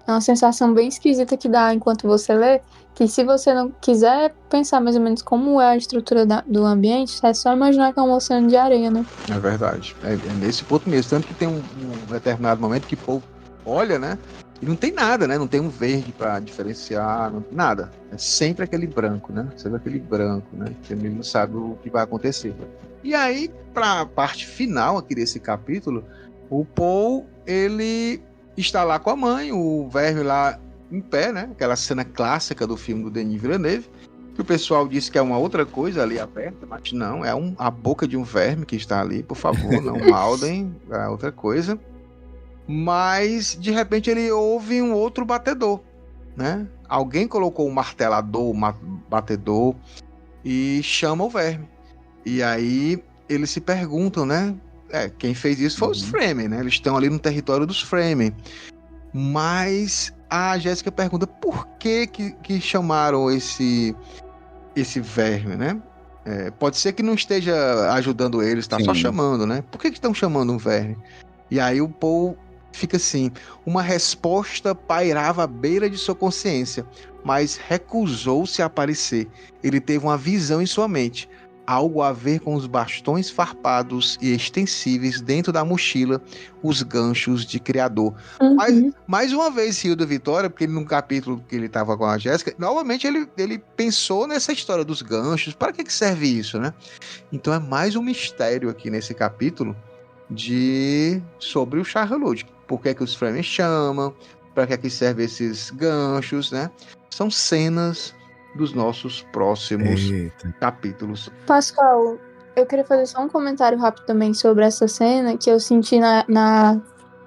É uma sensação bem esquisita que dá enquanto você lê, que se você não quiser pensar mais ou menos como é a estrutura do ambiente, é só imaginar que é um oceano de areia, né?
É verdade. É nesse ponto mesmo. Tanto que tem um determinado momento que o povo olha, né? E não tem nada, né? Não tem um verde pra diferenciar, nada. É sempre aquele branco, né? Sempre aquele branco, né? Você mesmo não sabe o que vai acontecer. E aí, pra parte final aqui desse capítulo, o Paul, ele está lá com a mãe, o verme lá em pé, né? Aquela cena clássica do filme do Denis Villeneuve, que o pessoal disse que é uma outra coisa ali aberta, mas não, é a boca de um verme que está ali, por favor, não maldem, é outra coisa. Mas, de repente, ele ouve um outro batedor, né? Alguém colocou um martelador, um batedor, e chama o verme. E aí, eles se perguntam, né? Quem fez isso foi os Fremen, né? Eles estão ali no território dos Fremen. Mas a Jéssica pergunta por que chamaram esse verme, né? Pode ser que não esteja ajudando eles, está só chamando, né? Por que estão chamando um verme? E aí o Paul fica assim, uma resposta pairava à beira de sua consciência, mas recusou-se a aparecer. Ele teve uma visão em sua mente, algo a ver com os bastões farpados e extensíveis dentro da mochila, os ganchos de criador. Mas, mais uma vez, Rio da Vitória, porque no capítulo que ele estava com a Jéssica, novamente ele pensou nessa história dos ganchos. Para que serve isso, né? Então é mais um mistério aqui nesse capítulo sobre o Shai-Hulud. Por que os Fremen chamam? Para que servem esses ganchos, né? São cenas dos nossos próximos capítulos.
Pascoal, eu queria fazer só um comentário rápido também sobre essa cena, que eu senti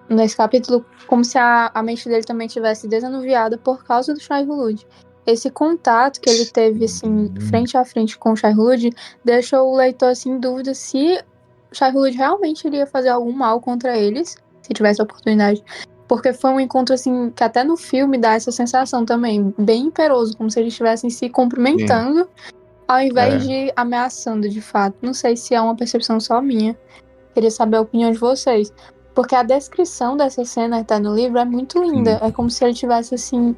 nesse capítulo como se a mente dele também tivesse desanuviada por causa do Shai-Hulud. Esse contato que ele teve, assim, frente a frente com o Shai-Hulud, deixou o leitor, assim, em dúvida se o Shai-Hulud realmente iria fazer algum mal contra eles, se tivesse a oportunidade. Porque foi um encontro, assim, que até no filme dá essa sensação também, bem imperoso, como se eles estivessem se cumprimentando, ao invés de ameaçando, de fato. Não sei se é uma percepção só minha. Queria saber a opinião de vocês. Porque a descrição dessa cena até no livro é muito linda. É como se ele tivesse, assim,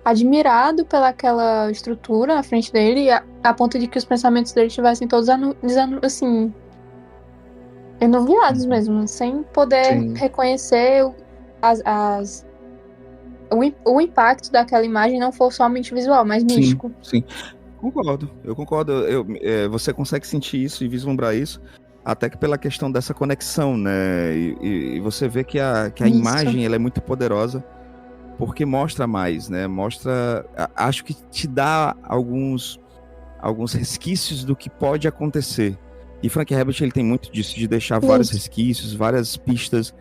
admirado pelaquela estrutura na frente dele, a ponto de que os pensamentos dele estivessem todos, assim, enuviados mesmo, sem poder reconhecer o impacto daquela imagem não for somente visual, mas místico.
Sim, eu concordo. Você consegue sentir isso e vislumbrar isso, até que pela questão dessa conexão, né? E você vê que a imagem ela é muito poderosa, porque mostra mais, né? Acho que te dá alguns resquícios do que pode acontecer. E Frank Herbert, ele tem muito disso, de deixar vários resquícios, várias pistas,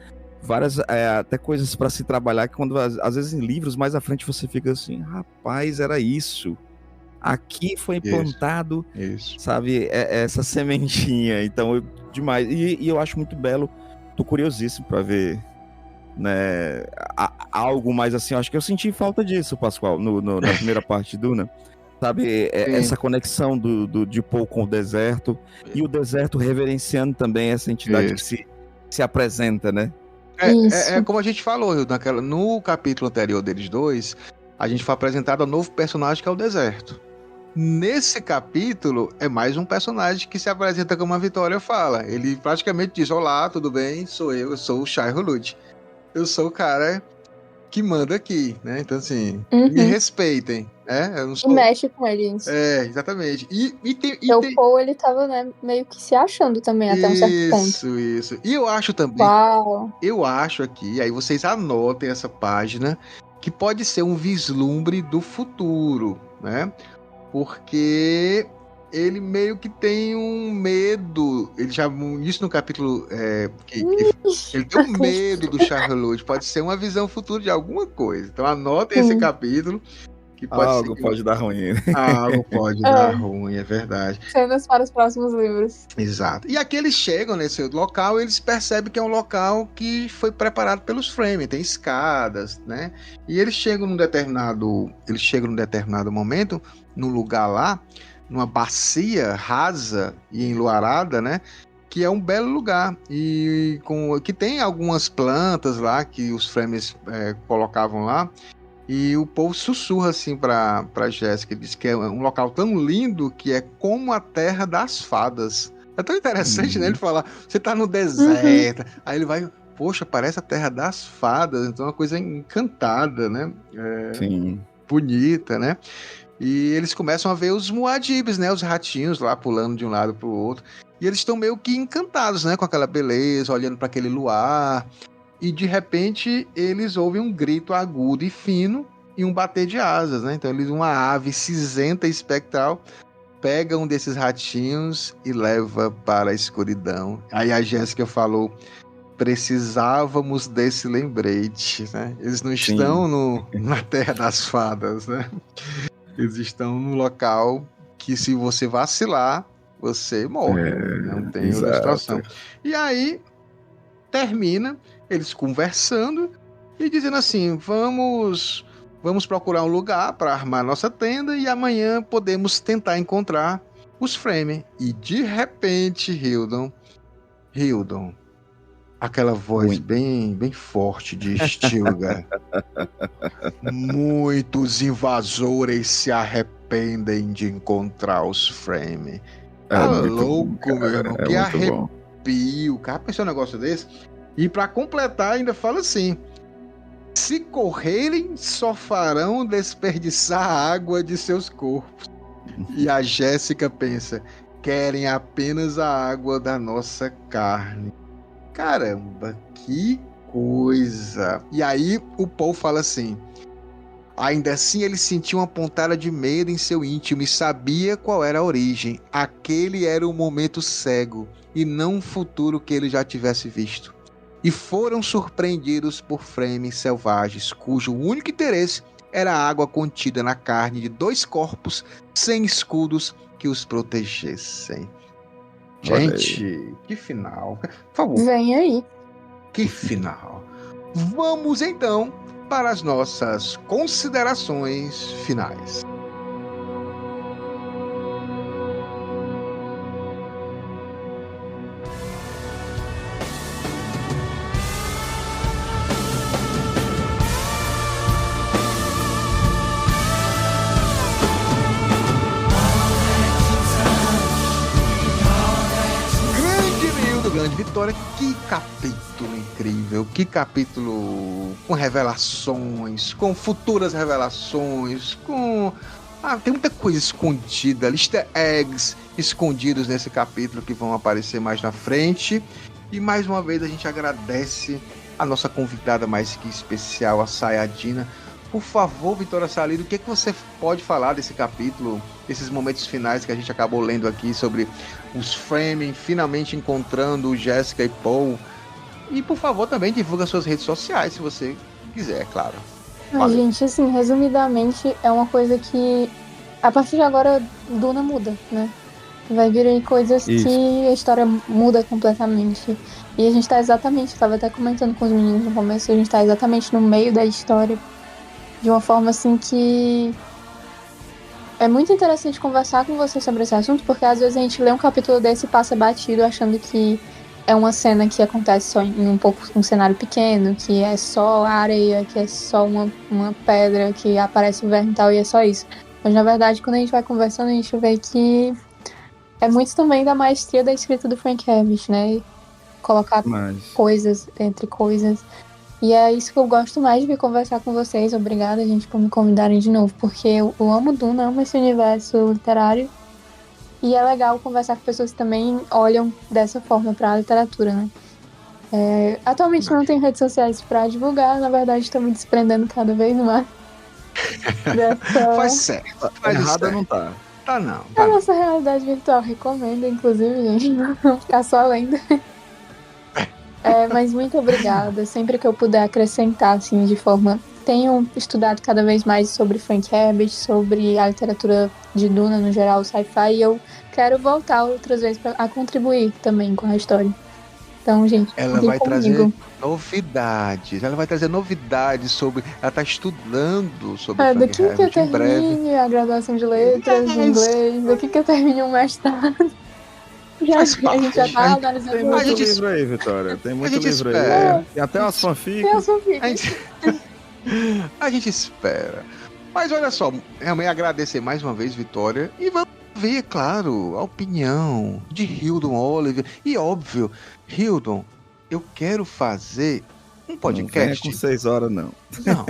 várias até coisas para se trabalhar, que quando às vezes em livros mais à frente você fica assim, rapaz, era isso. Aqui foi implantado, sabe, essa sementinha. Então, demais. E eu acho muito belo, tô curiosíssimo para ver, né, algo mais assim. Eu acho que eu senti falta disso, Pascoal, na primeira parte de Duna. Sabe, essa conexão de Paul com o deserto, e o deserto reverenciando também essa entidade que se apresenta, né?
É como a gente falou, no capítulo anterior deles dois, a gente foi apresentado a um novo personagem que é o deserto. Nesse capítulo, é mais um personagem que se apresenta como a Vitória fala. Ele praticamente diz, olá, tudo bem? Eu sou o Shai-Hulud. Eu sou o cara que manda aqui, né? Então, assim, me respeitem, né? Eu não sou...
E mexe com ele.
Exatamente.
O Paul, ele tava, né, meio que se achando também, até um certo ponto.
Isso. E eu acho também... Eu acho aqui, aí vocês anotem essa página, que pode ser um vislumbre do futuro, né? Porque ele meio que tem um medo, ele já isso no capítulo ele tem um medo do Shai-Hulud, pode ser uma visão futura de alguma coisa. Então anotem esse capítulo, que pode
Algo pode dar ruim.
Algo pode dar ruim, é verdade.
Cenas para os próximos livros.
Exato. E aqui eles chegam nesse local e eles percebem que é um local que foi preparado pelos Fremen, tem escadas, né? E eles chegam num determinado momento, num lugar lá, numa bacia rasa e enluarada, né? Que é um belo lugar e que tem algumas plantas lá que os Fremen colocavam lá. E o povo sussurra assim pra Jéssica, diz que é um local tão lindo que é como a terra das fadas. É tão interessante, né? Ele falar, você tá no deserto, aí ele vai, poxa, parece a terra das fadas, então é uma coisa encantada, né?
Sim.
Bonita, né? E eles começam a ver os Muad'Dibs, né? Os ratinhos lá pulando de um lado pro outro. E eles estão meio que encantados, né? Com aquela beleza, olhando para aquele luar. E de repente eles ouvem um grito agudo e fino e um bater de asas, né? Então uma ave cinzenta e espectral pega um desses ratinhos e leva para a escuridão. Aí a Jéssica falou, precisávamos desse lembrete, né? Eles não estão na terra das fadas, né? Eles estão no local que se você vacilar, você morre. Não tem outra situação. E aí termina eles conversando e dizendo assim, vamos procurar um lugar para armar nossa tenda e amanhã podemos tentar encontrar os Fremen. E de repente, Hildon, aquela voz bem forte de Stilgar. Muitos invasores se arrependem de encontrar os Fremen. Tá louco, meu irmão. Que arrepio. O cara pensou um negócio desse. E pra completar, ainda fala assim, se correrem, só farão desperdiçar a água de seus corpos. E a Jéssica pensa, querem apenas a água da nossa carne. Caramba, que coisa. E aí o Paul fala assim, ainda assim ele sentia uma pontada de medo em seu íntimo e sabia qual era a origem. Aquele era o momento cego e não um futuro que ele já tivesse visto. E foram surpreendidos por Fremen selvagens, cujo único interesse era a água contida na carne de 2 corpos sem escudos que os protegessem. Gente, que final. Por favor.
Vem aí.
Que final. Vamos então para as nossas considerações finais. Vitória, que capítulo incrível, que capítulo com revelações, com futuras revelações, tem muita coisa escondida, easter eggs escondidos nesse capítulo que vão aparecer mais na frente. E mais uma vez a gente agradece a nossa convidada mais que especial, a Sayadina. Por favor, Vitória Salido, o que você pode falar desse capítulo, desses momentos finais que a gente acabou lendo aqui sobre os Fremen finalmente encontrando Jéssica e Paul? E, por favor, também divulga suas redes sociais, se você quiser, é claro.
Gente, assim, resumidamente, é uma coisa que, a partir de agora, Duna muda, né? Vai vir aí coisas que a história muda completamente. E a gente tá exatamente, estava até comentando com os meninos no começo, a gente tá exatamente no meio da história, de uma forma assim que é muito interessante conversar com você sobre esse assunto, porque às vezes a gente lê um capítulo desse e passa batido achando que é uma cena que acontece só em um cenário pequeno, que é só areia, que é só uma pedra, que aparece o verme e tal, e é só isso. Mas na verdade, quando a gente vai conversando, a gente vê que é muito também da maestria da escrita do Frank Herbert, né? Colocar coisas entre coisas. E é isso que eu gosto mais de vir conversar com vocês. Obrigada, gente, por me convidarem de novo, porque eu amo Duna, amo esse universo literário. E é legal conversar com pessoas que também olham dessa forma para a literatura, né? Atualmente não tenho redes sociais para divulgar, na verdade estou me desprendendo cada vez mais.
Faz certo. Faz
errada
certo.
Não tá.
Tá não.
A nossa realidade virtual recomenda, inclusive, gente, não ficar só lendo. Mas muito obrigada. Sempre que eu puder acrescentar, assim, de forma tenho estudado cada vez mais sobre Frank Herbert, sobre a literatura de Duna no geral, sci-fi, e eu quero voltar outras vezes a contribuir também com a história. Então, gente,
ela vai trazer novidades. Ela vai trazer novidades sobre. Ela está estudando sobre Frank
daqui
Herbert
que eu termine a graduação de letras em inglês, daqui que eu termine o mestrado. A gente já tá analisando.
Tem muito livro aí, Vitória. Tem muito livro aí. Tem até umas fanfics.
A gente espera. Mas olha só, realmente agradecer mais uma vez, Vitória. E vamos ver, claro, a opinião de Hildon Oliver. E óbvio, Hildon, eu quero fazer um podcast.
Não com 6 horas, não.
Não.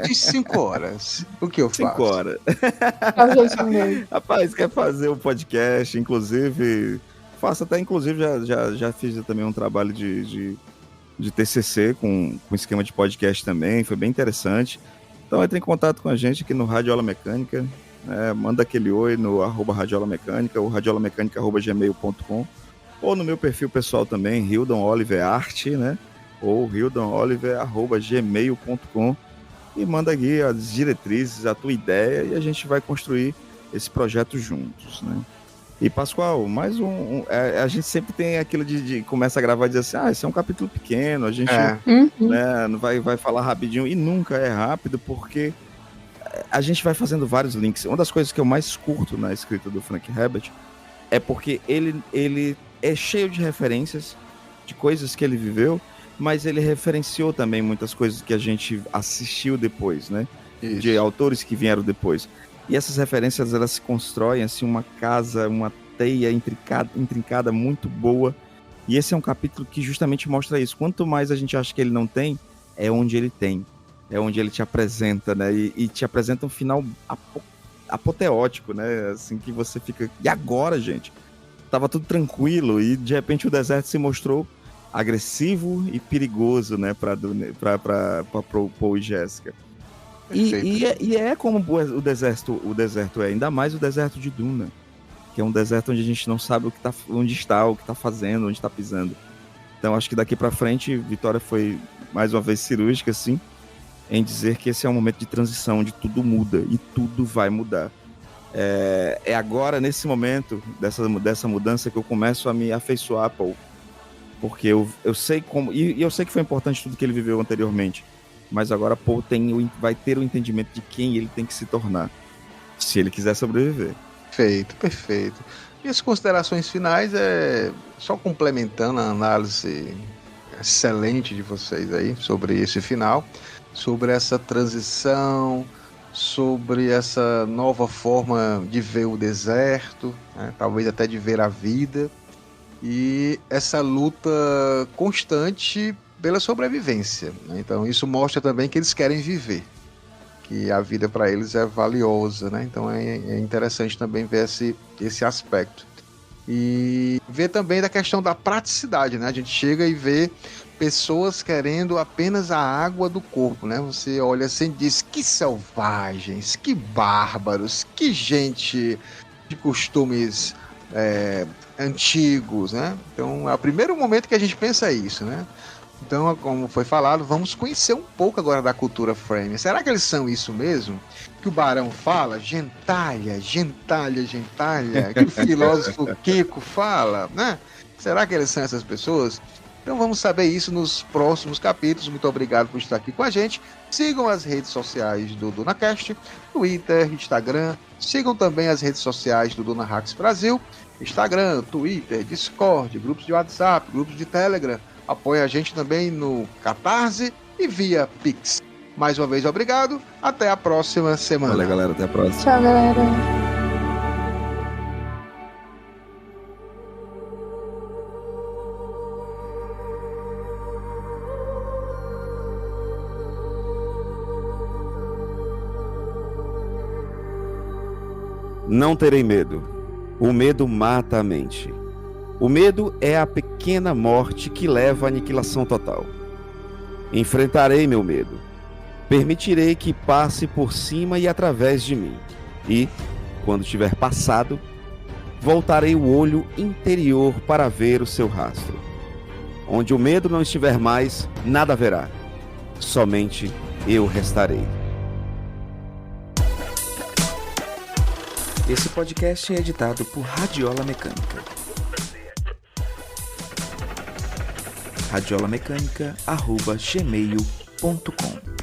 De 5 horas. O que eu faço?
5 horas. Rapaz, quer fazer um podcast, inclusive. Faço até, inclusive, já fiz também um trabalho de TCC com esquema de podcast também. Foi bem interessante. Então entre em contato com a gente aqui no Radiola Mecânica. Manda aquele oi no @radiolamecânica ou radiolamecânica@gmail.com, ou no meu perfil pessoal também, Hildon Oliver Arte, né? Ou hildonoliver@gmail.com, e manda aqui as diretrizes, a tua ideia, e a gente vai construir esse projeto juntos, né? E Pascoal, mais a gente sempre tem aquilo de começa a gravar e dizer assim, esse é um capítulo pequeno, a gente né, vai falar rapidinho, e nunca é rápido, porque a gente vai fazendo vários links. Uma das coisas que eu mais curto na escrita do Frank Herbert é porque ele é cheio de referências de coisas que ele viveu, mas ele referenciou também muitas coisas que a gente assistiu depois, né? Isso. De autores que vieram depois. E essas referências, elas se constroem assim, uma casa, uma teia intrincada muito boa. E esse é um capítulo que justamente mostra isso. Quanto mais a gente acha que ele não tem, é onde ele tem. É onde ele te apresenta, né? E te apresenta um final apoteótico, né? Assim, que você fica... E agora, gente? Tava tudo tranquilo e, de repente, o deserto se mostrou agressivo e perigoso, né? Para Paul e Jéssica. E é como o deserto é. Ainda mais o deserto de Duna. Que é um deserto onde a gente não sabe onde está, o que está fazendo, onde está pisando. Então, acho que daqui para frente, Vitória foi, mais uma vez, cirúrgica, assim, em dizer que esse é um momento de transição, onde tudo muda e tudo vai mudar. É agora, nesse momento dessa mudança, que eu começo a me afeiçoar a Paul. Porque eu sei como... E eu sei que foi importante tudo que ele viveu anteriormente. Mas agora Paul vai ter o entendimento de quem ele tem que se tornar, se ele quiser sobreviver.
Perfeito. E as considerações finais só complementando a análise excelente de vocês aí sobre esse final, sobre essa transição, sobre essa nova forma de ver o deserto, né? Talvez até de ver a vida, e essa luta constante pela sobrevivência, né? Então isso mostra também que eles querem viver, que a vida para eles é valiosa, né? Então é interessante também ver esse aspecto. E ver também da questão da praticidade, né? A gente chega e vê pessoas querendo apenas a água do corpo, né? Você olha assim e diz, que selvagens, que bárbaros, que gente de costumes antigos, né? Então é o primeiro momento que a gente pensa isso, né? Então, como foi falado, vamos conhecer um pouco agora da cultura Frame. Será que eles são isso mesmo? Que o Barão fala? Gentalha, que o filósofo Kiko fala, né? Será que eles são essas pessoas? Então vamos saber isso nos próximos capítulos. Muito obrigado por estar aqui com a gente. Sigam as redes sociais do DunaCast, Twitter, Instagram. Sigam também as redes sociais do Duna Hacks Brasil, Instagram, Twitter, Discord, grupos de WhatsApp, grupos de Telegram. Apoie a gente também no Catarse e via Pix. Mais uma vez, obrigado. Até a próxima semana.
Valeu, galera. Até a próxima.
Tchau, galera.
Não terei medo. O medo mata a mente. O medo é a pequena morte que leva à aniquilação total. Enfrentarei meu medo. Permitirei que passe por cima e através de mim. E, quando tiver passado, voltarei o olho interior para ver o seu rastro. Onde o medo não estiver mais, nada haverá. somente eu restarei. Esse podcast é editado por Radiola Mecânica. radiolamecânica@gmail.com